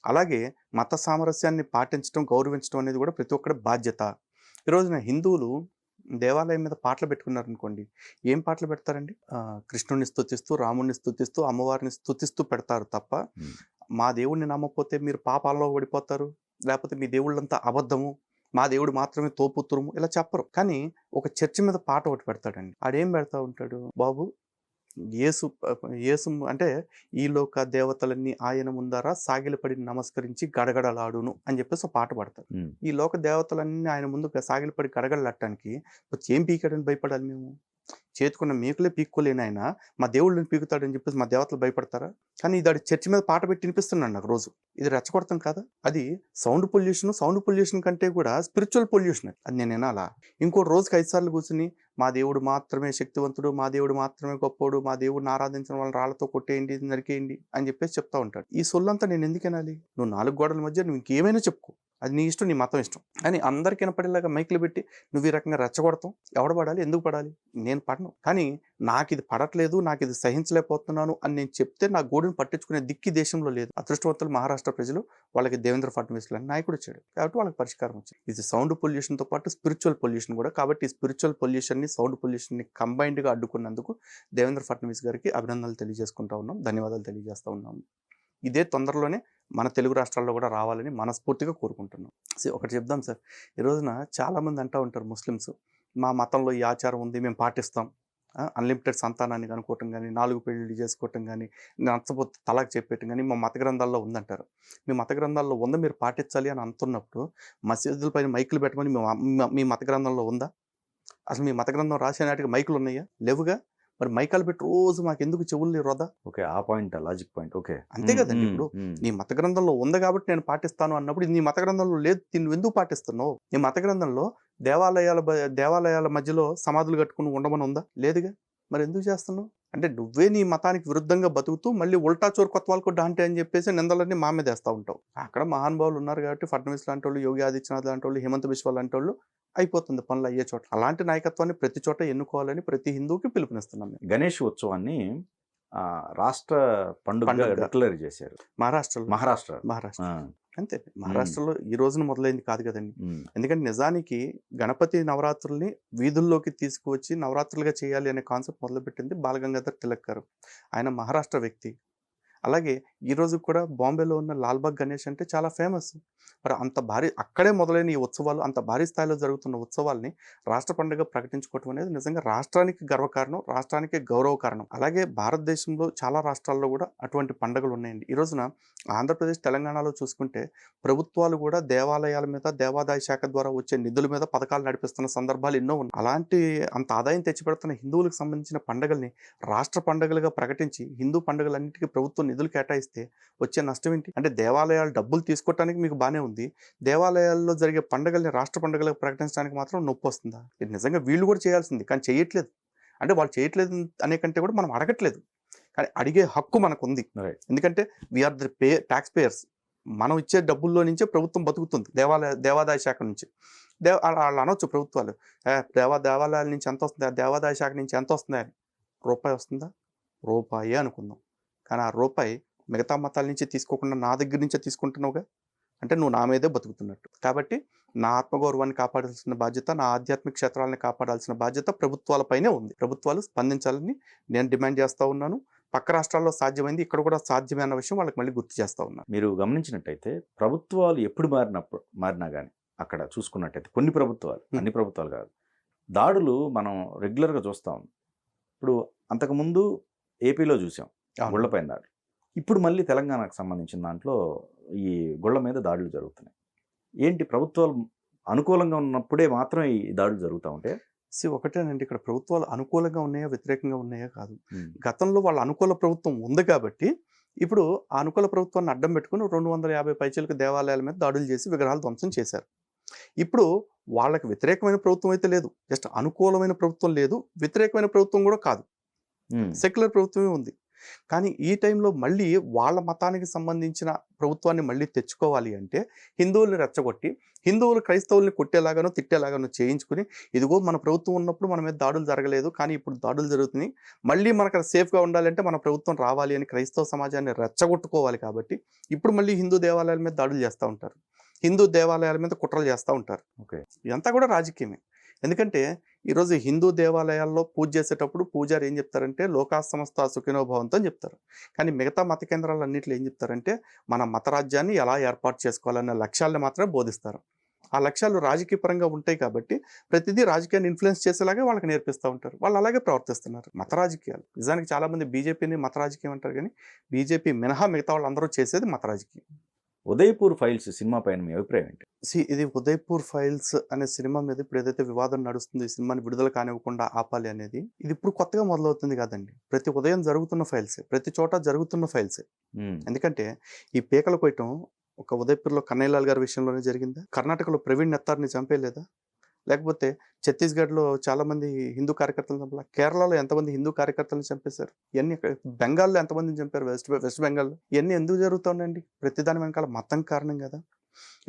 అలాగే మత సామరస్యాన్ని పాటించడం, గౌరవించడం అనేది కూడా ప్రతి ఒక్కడి బాధ్యత. ఈరోజున హిందువులు దేవాలయం మీద పాటలు పెట్టుకున్నారనుకోండి, ఏం పాటలు పెడతారండి? కృష్ణుడిని స్తుతిస్తూ, రాముడిని స్తుతిస్తూ, అమ్మవారిని స్తుతిస్తూ పెడతారు తప్ప మా దేవుడిని నమ్మకపోతే మీరు పాపాల్లో పడిపోతారు, లేకపోతే మీ దేవుళ్ళంతా అబద్ధము, మా దేవుడు మాత్రమే తోపుతురుము, ఇలా చెప్పరు. కానీ ఒక చర్చి మీద పాట ఒకటి పెడతాడండి. ఆడేం పెడతా ఉంటాడు? బాబు యేసు అంటే ఈ లోక దేవతలన్నీ ఆయన ముందర సాగిలపడి నమస్కరించి గడగడలాడును అని చెప్పేసి ఒక పాట పాడతారు. ఈ లోక దేవతలన్నీ ఆయన ముందు సాగిలపడి గడగడలాడటానికి వచ్చి ఏం పీకాడని భయపడాలి మేము? చేతుకున్న మేకులే పీక్కోలేని ఆయన మా దేవుళ్ళని పీకుతాడని చెప్పేసి మా దేవతలు భయపడతారా? కానీ ఇది చర్చి మీద పాట పెట్టి వినిపిస్తున్నాడు నాకు రోజు. ఇది రెచ్చగొడతాం కదా. అది సౌండ్ పొల్యూషన్ కంటే కూడా స్పిరిచువల్ పొల్యూషన్. అది నేను వినాలా? ఇంకో రోజుకి 5 సార్లు కూర్చుని మా దేవుడు మాత్రమే శక్తివంతుడు, మా దేవుడు మాత్రమే గొప్పోడు, మా దేవుడిని ఆరాధించిన వాళ్ళని రాళ్లతో కొట్టేయండి, నరికేయండి అని చెప్పేసి చెప్తా ఉంటాడు. ఈ సొల్లంతా నేను ఎందుకు వినాలి? నువ్వు 4 గోడల మధ్య నువ్వు ఇంకేమైనా చెప్పుకో, అది నీ ఇష్టం, నీ మతం ఇష్టం. కానీ అందరికి వినపడేలాగా మైకులు పెట్టి నువ్వు ఈ రకంగా రెచ్చగొడతాం. ఎవడ పడాలి? ఎందుకు పడాలి? నేను పడను. కానీ నాకు ఇది పడట్లేదు, నాకు ఇది సహించలేకపోతున్నాను అని నేను చెప్తే నా గోడును పట్టించుకునే దిక్కి దేశంలో లేదు. అదృష్టవంతులు మహారాష్ట్ర ప్రజలు, వాళ్ళకి దేవేంద్ర ఫడ్నవీస్ లాంటి నాయకుడు వచ్చాడు కాబట్టి వాళ్ళకి పరిష్కారం వచ్చింది. ఇది సౌండ్ పొల్యూషన్తో పాటు స్పిరిచువల్ పొల్యూషన్ కూడా. కాబట్టి ఈ స్పిరిచువల్ పొల్యూషన్ని, సౌండ్ పొల్యూషన్ని కంబైన్డ్గా అడ్డుకున్నందుకు దేవేంద్ర ఫడ్నవీస్ గారికి అభినందనలు తెలియజేసుకుంటా ఉన్నాం, ధన్యవాదాలు తెలియజేస్తూ ఉన్నాము. ఇదే తొందరలోనే మన తెలుగు రాష్ట్రాల్లో కూడా రావాలని మనస్ఫూర్తిగా కోరుకుంటున్నాం. ఒకటి చెప్దాం సార్, ఈ రోజున చాలామంది అంటూ ఉంటారు ముస్లిమ్స్, మా మతంలో ఈ ఆచారం ఉంది, మేము పాటిస్తాం. అన్లిమిటెడ్ సంతానాన్ని కనుక్కోవటం కానీ, 4 పెళ్ళిళ్ళు చేసుకోవటం కానీ, నచ్చపోతే తలాక్ చెప్పేయటం కానీ మా మత గ్రంథాల్లో ఉందంటారు. మీ మత గ్రంథాల్లో ఉందా? మీరు పాటించాలి అని అంటున్నప్పుడు మసీదుల పైన మైకులు పెట్టమని మీ మత గ్రంథంలో ఉందా? అసలు మీ మత గ్రంథం రాసే నాటికి మైకులు ఉన్నాయా? లేవుగా. మరి మైకాలు పెట్టి రోజు మాకు ఎందుకు చెవుల్ని వృధా?
ఓకే, ఆ పాయింట్, లాజిక్ పాయింట్. ఓకే,
అంతే కదండి. ఇప్పుడు నీ మత గ్రంథంలో ఉంది కాబట్టి నేను పాటిస్తాను అన్నప్పుడు నీ మత గ్రంథంలో లేదు, నువ్వు ఎందుకు పాటిస్తున్నావు? నీ మత గ్రంథంలో దేవాలయాల మధ్యలో సమాధులు కట్టుకుని ఉండమని ఉందా? లేదుగా. మరి ఎందుకు చేస్తున్నావు? అంటే నువ్వే నీ మతానికి విరుద్ధంగా బతుకుతూ మళ్ళీ ఉల్టా చోరు కొత్త వాళ్ళకు డాంటే అని చెప్పేసి నిందలన్నీ మా మీద వేస్తూ ఉంటావు. అక్కడ మహానుభావులు ఉన్నారు కాబట్టి ఫడ్నవీస్ లాంటి వాళ్ళు, యోగి ఆదిత్యనాథ్ లాంటి వాళ్ళు, హిమంత బిశ్వ లాంటి వాళ్ళు, అయిపోతుంది పనులు అయ్యే చోట. అలాంటి నాయకత్వాన్ని ప్రతి చోట ఎన్నుకోవాలని ప్రతి హిందువుకి పిలుపునిస్తున్నాం.
గణేష్ ఉత్సవాన్ని రాష్ట్ర పండుగ డిక్లేర్ చేశారు మహారాష్ట్ర.
అంతే, మహారాష్ట్రలో ఈ రోజున మొదలైంది కాదు కదండి. ఎందుకంటే నిజానికి గణపతి నవరాత్రుల్ని వీధుల్లోకి తీసుకువచ్చి నవరాత్రులుగా చేయాలి అనే కాన్సెప్ట్ మొదలుపెట్టింది బాలగంగాధర్ తిలక్ గారు. ఆయన మహారాష్ట్ర వ్యక్తి. అలాగే ఈరోజు కూడా బాంబేలో ఉన్న లాల్బాగ్ గణేష్ అంటే చాలా ఫేమస్. మరి అంత భారీ, అక్కడే మొదలైన ఈ ఉత్సవాలు, అంత భారీ స్థాయిలో జరుగుతున్న ఉత్సవాల్ని రాష్ట్ర పండుగ ప్రకటించుకోవటం అనేది నిజంగా రాష్ట్రానికి గర్వకారణం, రాష్ట్రానికి గౌరవ కారణం. అలాగే భారతదేశంలో చాలా రాష్ట్రాల్లో కూడా అటువంటి పండుగలు ఉన్నాయండి. ఈ రోజున ఆంధ్రప్రదేశ్, తెలంగాణలో చూసుకుంటే ప్రభుత్వాలు కూడా దేవాలయాల మీద, దేవాదాయ శాఖ ద్వారా వచ్చే నిధుల మీద పథకాలు నడిపిస్తున్న సందర్భాలు ఎన్నో ఉన్నాయి. అలాంటి అంత ఆదాయం తెచ్చిపెడుతున్న హిందువులకు సంబంధించిన పండుగల్ని రాష్ట్ర పండుగలుగా ప్రకటించి హిందూ పండుగలన్నిటికీ ప్రభుత్వం నిధులు కేటాయిస్తే వచ్చే నష్టం ఏంటి? అంటే దేవాలయాలు డబ్బులు తీసుకోవటానికి మీకు బాగానే ఉంది, దేవాలయాల్లో జరిగే పండుగల్ని రాష్ట్ర పండుగలకు ప్రకటించడానికి మాత్రం నొప్పి వస్తుందా? ఇది నిజంగా వీళ్ళు కూడా చేయాల్సింది, కానీ చేయట్లేదు. అంటే వాళ్ళు చేయట్లేదు అనే కంటే కూడా మనం అడగట్లేదు, కానీ అడిగే హక్కు మనకు ఉంది. ఎందుకంటే వీఆర్ ది ట్యాక్స్ పేయర్స్. మనం ఇచ్చే డబ్బుల్లో నుంచే ప్రభుత్వం బతుకుతుంది, దేవాదాయ శాఖ నుంచి. వాళ్ళు అనొచ్చు ప్రభుత్వాలు, దేవాలయాల నుంచి ఎంత వస్తుంది, దేవాదాయ శాఖ నుంచి ఎంత వస్తుంది అని. రూపాయి వస్తుందా? రూపాయే అనుకుందాం. కానీ ఆ రూపాయి మిగతా మతాల నుంచి తీసుకోకుండా నా దగ్గర నుంచే తీసుకుంటున్నావుగా. అంటే నువ్వు నా మీదే బతుకుతున్నట్టు. కాబట్టి నా ఆత్మగౌరవాన్ని కాపాడాల్సిన బాధ్యత, నా ఆధ్యాత్మిక క్షేత్రాలను కాపాడాల్సిన బాధ్యత ప్రభుత్వాలపైనే ఉంది. ప్రభుత్వాలు స్పందించాలని నేను డిమాండ్ చేస్తూ ఉన్నాను. పక్క రాష్ట్రాల్లో సాధ్యమైంది, ఇక్కడ కూడా సాధ్యమే అన్న విషయం వాళ్ళకి మళ్ళీ గుర్తు చేస్తూ ఉన్నాను.
మీరు గమనించినట్టయితే ప్రభుత్వాలు ఎప్పుడు మారినా కానీ అక్కడ చూసుకున్నట్టయితే కొన్ని ప్రభుత్వాలు, అన్ని ప్రభుత్వాలు కాదు, దాడులు మనం రెగ్యులర్గా చూస్తాం. ఇప్పుడు అంతకుముందు ఏపీలో చూసాం గుళ్ళపైన దాడులు. ఇప్పుడు మళ్ళీ తెలంగాణకు సంబంధించిన దాంట్లో ఈ గుళ్ళ మీద దాడులు జరుగుతున్నాయి. ఏంటి, ప్రభుత్వాలు అనుకూలంగా ఉన్నప్పుడే మాత్రం ఈ దాడులు జరుగుతూ ఉంటాయి?
ఒకటేనండి, ఇక్కడ ప్రభుత్వాలు అనుకూలంగా ఉన్నాయా, వ్యతిరేకంగా ఉన్నాయా కాదు. గతంలో వాళ్ళ అనుకూల ప్రభుత్వం ఉంది కాబట్టి ఇప్పుడు ఆ అనుకూల ప్రభుత్వాన్ని అడ్డం పెట్టుకుని 250 పైచీలకు దేవాలయాల మీద దాడులు చేసి విగ్రహాలు ధ్వంసం చేశారు. ఇప్పుడు వాళ్ళకి వ్యతిరేకమైన ప్రభుత్వం అయితే లేదు, జస్ట్ అనుకూలమైన ప్రభుత్వం లేదు, వ్యతిరేకమైన ప్రభుత్వం కూడా కాదు, సెక్యులర్ ప్రభుత్వమే ఉంది. కానీ ఈ టైంలో మళ్ళీ వాళ్ళ మతానికి సంబంధించిన ప్రభుత్వాన్ని మళ్ళీ తెచ్చుకోవాలి అంటే హిందువుల్ని రెచ్చగొట్టి, హిందువులు క్రైస్తవుల్ని కొట్టేలాగానో తిట్టేలాగానో చేయించుకుని, ఇదిగో మన ప్రభుత్వం ఉన్నప్పుడు మన మీద దాడులు జరగలేదు, కానీ ఇప్పుడు దాడులు జరుగుతున్నాయి, మళ్ళీ మనకు సేఫ్గా ఉండాలంటే మన ప్రభుత్వం రావాలి అని క్రైస్తవ సమాజాన్ని రెచ్చగొట్టుకోవాలి. కాబట్టి ఇప్పుడు మళ్ళీ హిందూ దేవాలయాల మీద దాడులు చేస్తూ ఉంటారు, హిందూ దేవాలయాల మీద కుట్రలు చేస్తూ ఉంటారు. ఇదంతా కూడా రాజకీయమే. ఎందుకంటే ఈరోజు హిందూ దేవాలయాల్లో పూజ చేసేటప్పుడు పూజారి ఏం చెప్తారంటే లోకా సమస్త సుఖినో భవంతు అని చెప్తారు. కానీ మిగతా మత కేంద్రాలన్నింటిలో ఏం చెప్తారంటే మన మత రాజ్యాన్ని ఎలా ఏర్పాటు చేసుకోవాలనే లక్ష్యాలను మాత్రమే బోధిస్తారు. ఆ లక్ష్యాలు రాజకీయ పరంగా ఉంటాయి కాబట్టి ప్రతిదీ రాజకీయాన్ని ఇన్ఫ్లుయెన్స్ చేసేలాగా వాళ్ళకి నేర్పిస్తూ ఉంటారు. వాళ్ళు అలాగే ప్రవర్తిస్తున్నారు. మత రాజకీయాలు నిజానికి చాలామంది బీజేపీని మత రాజకీయం అంటారు, కానీ బీజేపీ మినహా మిగతా వాళ్ళందరూ చేసేది మత రాజకీయం.
ఉదయపూర్ ఫైల్స్ సినిమా పైన మీ అభిప్రాయం ఏంటి?
ఇది ఉదయపూర్ ఫైల్స్ అనే సినిమా మీద ఇప్పుడు ఏదైతే వివాదం నడుస్తుంది, ఈ సినిమాని విడుదల కానివ్వకుండా ఆపాలి అనేది, ఇది ఇప్పుడు కొత్తగా మొదలవుతుంది కాదండి. ప్రతి ఉదయం జరుగుతున్న ఫైల్సే, ప్రతి చోట జరుగుతున్న ఫైల్సే. ఎందుకంటే ఈ పీకల కొయ్యటం ఒక ఉదయపూర్లో కన్నయ్యలాల్ గారి విషయంలోనే జరిగిందా? కర్ణాటకలో ప్రవీణ్ నెత్తార్ని చంపేయలేదా? లేకపోతే ఛత్తీస్గఢ్లో చాలా మంది హిందూ కార్యకర్తలను చంపలా? కేరళలో ఎంతమంది హిందూ కార్యకర్తలను చంపేశారు? ఇవన్నీ బెంగాల్లో ఎంతమందిని చంపారు? వెస్ట్ బెంగాల్లో ఇవన్నీ ఎందుకు జరుగుతున్నాయండి? ప్రతిదాని వెనకాల మతం కారణం కదా.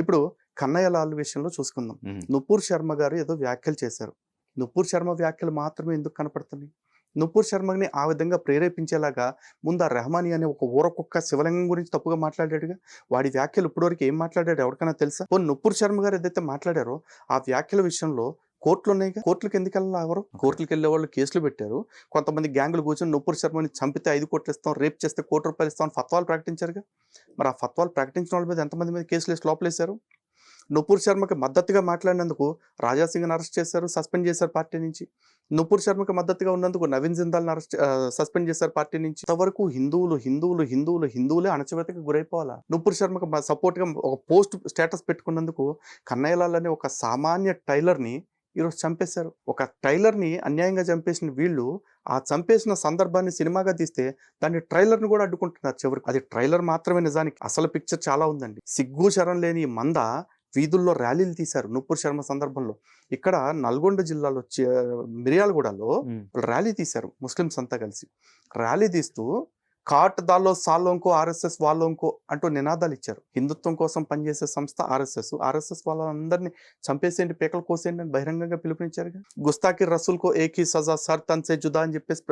ఇప్పుడు కన్నయ్యలాల్ విషయంలో చూసుకుందాం. నుపూర్ శర్మ గారు ఏదో వ్యాఖ్యలు చేశారు. నుపూర్ శర్మ వ్యాఖ్యలు మాత్రమే ఎందుకు కనపడుతున్నాయి? నుపూర్ శర్మని ఆ విధంగా ప్రేరేపించేలాగా ముందు ఆ రెహమాని అనే ఒక ఊరకొక్క శివలింగం గురించి తప్పుగా మాట్లాడాడుగా. వాడి వ్యాఖ్యలు ఇప్పటివరకు ఏం మాట్లాడాడు ఎవరికైనా తెలుసా? నుపూర్ శర్మ గారు ఏదైతే మాట్లాడారో ఆ వ్యాఖ్యల విషయంలో కోర్టులు ఉన్నాయి. కోర్టులకు ఎందుకు వెళ్ళాలి? ఎవరు కోర్టులకు వెళ్ళే వాళ్ళు కేసులు పెట్టారు. కొంతమంది గ్యాంగులు కూర్చొని నుపూర్ శర్మని చంపితే 5 కోట్లు ఇస్తాం, రేప్ చేస్తే ₹1 ఇస్తాం ఫత్వాలు ప్రకటించారుగా. మరి ఆ ఫత్వాలు ప్రకటించిన వాళ్ళ మీద ఎంతమంది మీద కేసులు వేసి లోపలేశారు? నుపూర్ శర్మకి మద్దతుగా మాట్లాడినందుకు రాజాసింగ్ని అరెస్ట్ చేశారు, సస్పెండ్ చేశారు పార్టీ నుంచి. నుపూర్ శర్మకి మద్దతుగా ఉన్నందుకు నవీన్ జిందాల్ని సస్పెండ్ చేశారు పార్టీ నుంచి. ఇంతవరకు హిందువులే అణచివేతకు గురైపోవాలా? నుపూర్ శర్మకి సపోర్ట్గా ఒక పోస్ట్ స్టేటస్ పెట్టుకున్నందుకు కన్నయ్యలాల్ అనే ఒక సామాన్య టైలర్ని ఈరోజు చంపేశారు. ఒక టైలర్ని అన్యాయంగా చంపేసిన వీళ్ళు ఆ చంపేసిన సందర్భాన్ని సినిమాగా తీస్తే దాన్ని ట్రైలర్ని కూడా అడ్డుకుంటున్నారు చివరికి. అది ట్రైలర్ మాత్రమే, నిజానికి అసలు పిక్చర్ చాలా ఉందండి. సిగ్గు శరం లేని ఈ మంద వీధుల్లో ర్యాలీలు తీశారు నుపూర్ శర్మ సందర్భంలో. ఇక్కడ నల్గొండ జిల్లాలో మిర్యాలగూడలో ర్యాలీ తీశారు ముస్లిమ్స్ అంతా కలిసి. ర్యాలీ తీస్తూ కాట్ దాలో సాలోంకో ఆర్ఎస్ఎస్ వాళ్ళోంకో అంటూ నినాదాలు ఇచ్చారు. హిందుత్వం కోసం పనిచేసే సంస్థ ఆర్ఎస్ఎస్ వాళ్ళందరినీ చంపేసేయండి, పీకలు కోసేయండి అని బహిరంగంగా పిలుపునిచ్చారుగా. గుస్తాకి రసూల్కో ఏకీ సజా సర్ తన్సే జుదా అని చెప్పేసి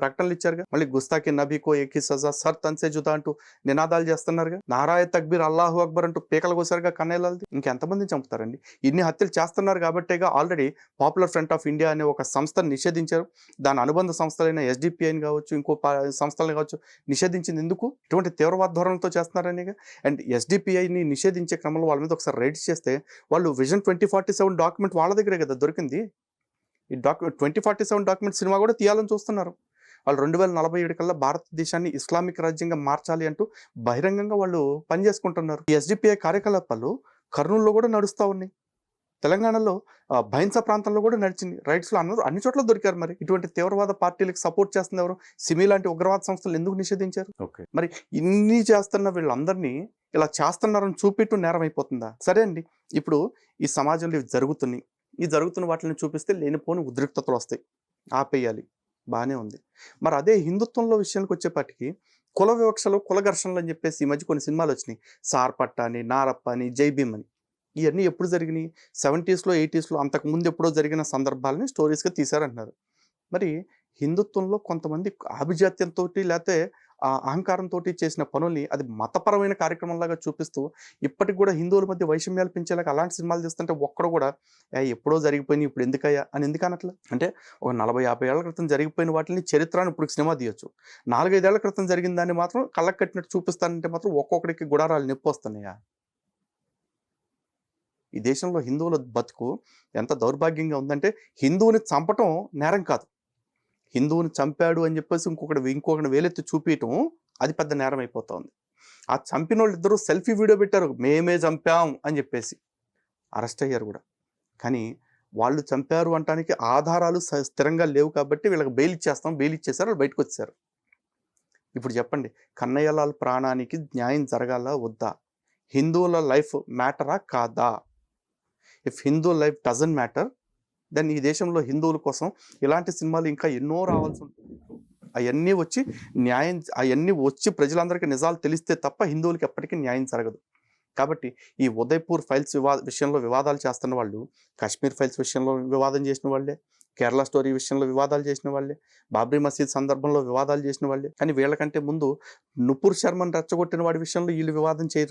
ప్రకటనలు ఇచ్చారుగా. మళ్ళీ గుస్తాకి నబీకో ఏకీ సజా సర్ తన్సే జుదా అంటూ నినాదాలు చేస్తున్నారుగా. నారాయ తక్బీర్ అల్లాహు అక్బర్ అంటూ పీకలు కోసారుగా కన్నయ్యలాల్ది. ఇంకెంతమందిని చంపుతారండి? ఇన్ని హత్యలు చేస్తున్నారు కాబట్టేగా already Popular Front of India అనే ఒక సంస్థను నిషేధించారు. దాని అనుబంధ సంస్థలైన ఎస్డిపిఐని కావచ్చు, ఇంకో సంస్థలను కావచ్చు నిషేధించింది. ఎందుకు? ఇటువంటి తీవ్రవాద ధోరణితో చేస్తున్నారని. అండ్ ఎస్డిపిఐని నిషేధించే క్రమంలో వాళ్ళ మీద ఒకసారి రైడ్స్ చేస్తే వాళ్ళు విజన్ 2047 డాక్యుమెంట్ వాళ్ళ దగ్గరే కదా దొరికింది. ఈ 2047 డాక్యుమెంట్ సినిమా కూడా తీయాలని చూస్తున్నారు. వాళ్ళు 2047 కల్లా భారతదేశాన్ని ఇస్లామిక్ రాజ్యంగా మార్చాలి అంటూ బహిరంగంగా వాళ్ళు పనిచేసుకుంటున్నారు. ఈ ఎస్డిపిఐ కార్యకలాపాలు కర్నూలులో కూడా నడుస్తూ ఉన్నాయి. తెలంగాణలో భైన్సా ప్రాంతంలో కూడా నడిచింది. రైట్స్లో అన్ని చోట్ల దొరికారు. మరి ఇటువంటి తీవ్రవాద పార్టీలకు సపోర్ట్ చేస్తున్న ఎవరు? సిమి లాంటి ఉగ్రవాద సంస్థలు ఎందుకు నిషేధించారు? మరి ఇన్ని చేస్తున్న వీళ్ళందరినీ ఇలా చేస్తున్నారని చూపిట్టు నేరం అయిపోతుందా? సరే అండి, ఇప్పుడు ఈ సమాజంలో ఇవి జరుగుతున్నాయి. ఈ జరుగుతున్న వాటిని చూపిస్తే లేనిపోని ఉద్రిక్తతలు వస్తాయి, ఆపేయాలి, బాగానే ఉంది. మరి అదే హిందుత్వంలో విషయానికి వచ్చేపాటికి కుల వివక్షలు, కుల ఘర్షణలు అని చెప్పేసి ఈ మధ్య కొన్ని సినిమాలు వచ్చినాయి. సార్పట్ట అని, నారప్ప అని, జై భీమ్ అని. ఇవన్నీ ఎప్పుడు జరిగినాయి? 70s లో 80s లో అంతకుముందు ఎప్పుడో జరిగిన సందర్భాలని స్టోరీస్గా తీశారంటున్నారు. మరి హిందుత్వంలో కొంతమంది ఆభిజాత్యంతో లేకపోతే అహంకారంతో చేసిన పనుల్ని అది మతపరమైన కార్యక్రమంలాగా చూపిస్తూ ఇప్పటికి కూడా హిందువుల మధ్య వైషమ్యాలు పెంచేలాగా అలాంటి సినిమాలు తీస్తుంటే ఒక్కడు కూడా ఎప్పుడో జరిగిపోయినాయి ఇప్పుడు ఎందుకయ్యా అని ఎందుకు అనట్లే? అంటే ఒక 40-50 ఏళ్ల క్రితం జరిగిపోయిన వాటిని చరిత్రను ఇప్పుడు సినిమా తీయొచ్చు. 4-5 ఏళ్ల క్రితం జరిగిన దాన్ని మాత్రం కళ్ళకు కట్టినట్టు చూపిస్తానంటే మాత్రం ఒక్కొక్కడికి గుడారాలు నొప్పి వస్తున్నాయా? ఈ దేశంలో హిందువుల బతుకు ఎంత దౌర్భాగ్యంగా ఉందంటే హిందువుని చంపటం నేరం కాదు, హిందువుని చంపాడు అని చెప్పేసి ఇంకొకటి వేలెత్తి చూపించటం అది పెద్ద నేరం అయిపోతా ఉంది. ఆ చంపిన వాళ్ళు ఇద్దరు సెల్ఫీ వీడియో పెట్టారు, మేమే చంపాం అని చెప్పేసి అరెస్ట్ అయ్యారు కూడా. కానీ వాళ్ళు చంపారు అనడానికి ఆధారాలు స్థిరంగా లేవు కాబట్టి వీళ్ళకి బెయిల్ ఇచ్చేస్తారు, వాళ్ళు బయటకు వచ్చారు. ఇప్పుడు చెప్పండి, కన్నయ్యలాల్ ప్రాణానికి న్యాయం జరగాల వద్దా? హిందువుల లైఫ్ మ్యాటరా కాదా? If Hindu life doesn't matter then ఈ దేశంలో హిందువుల కోసం ఇలాంటి సినిమాలు ఇంకా ఎన్నో రావాల్సి ఉంటుంది. అవన్నీ వచ్చి ప్రజలందరికీ నిజాలు తెలిస్తే తప్ప హిందువులకి ఎప్పటికీ న్యాయం జరగదు. కాబట్టి ఈ ఉదయపూర్ ఫైల్స్ విషయంలో వివాదాలు చేస్తున్న వాళ్ళు కాశ్మీర్ ఫైల్స్ విషయంలో వివాదం చేసిన వాళ్ళే, కేరళ స్టోరీ విషయంలో వివాదాలు చేసిన వాళ్ళే, బాబ్రీ మసీద్ సందర్భంలో వివాదాలు చేసిన వాళ్ళే. కానీ వీళ్ళకంటే ముందు నుపూర్ శర్మని రెచ్చగొట్టిన వాడి విషయంలో వీళ్ళు వివాదం చేయరు.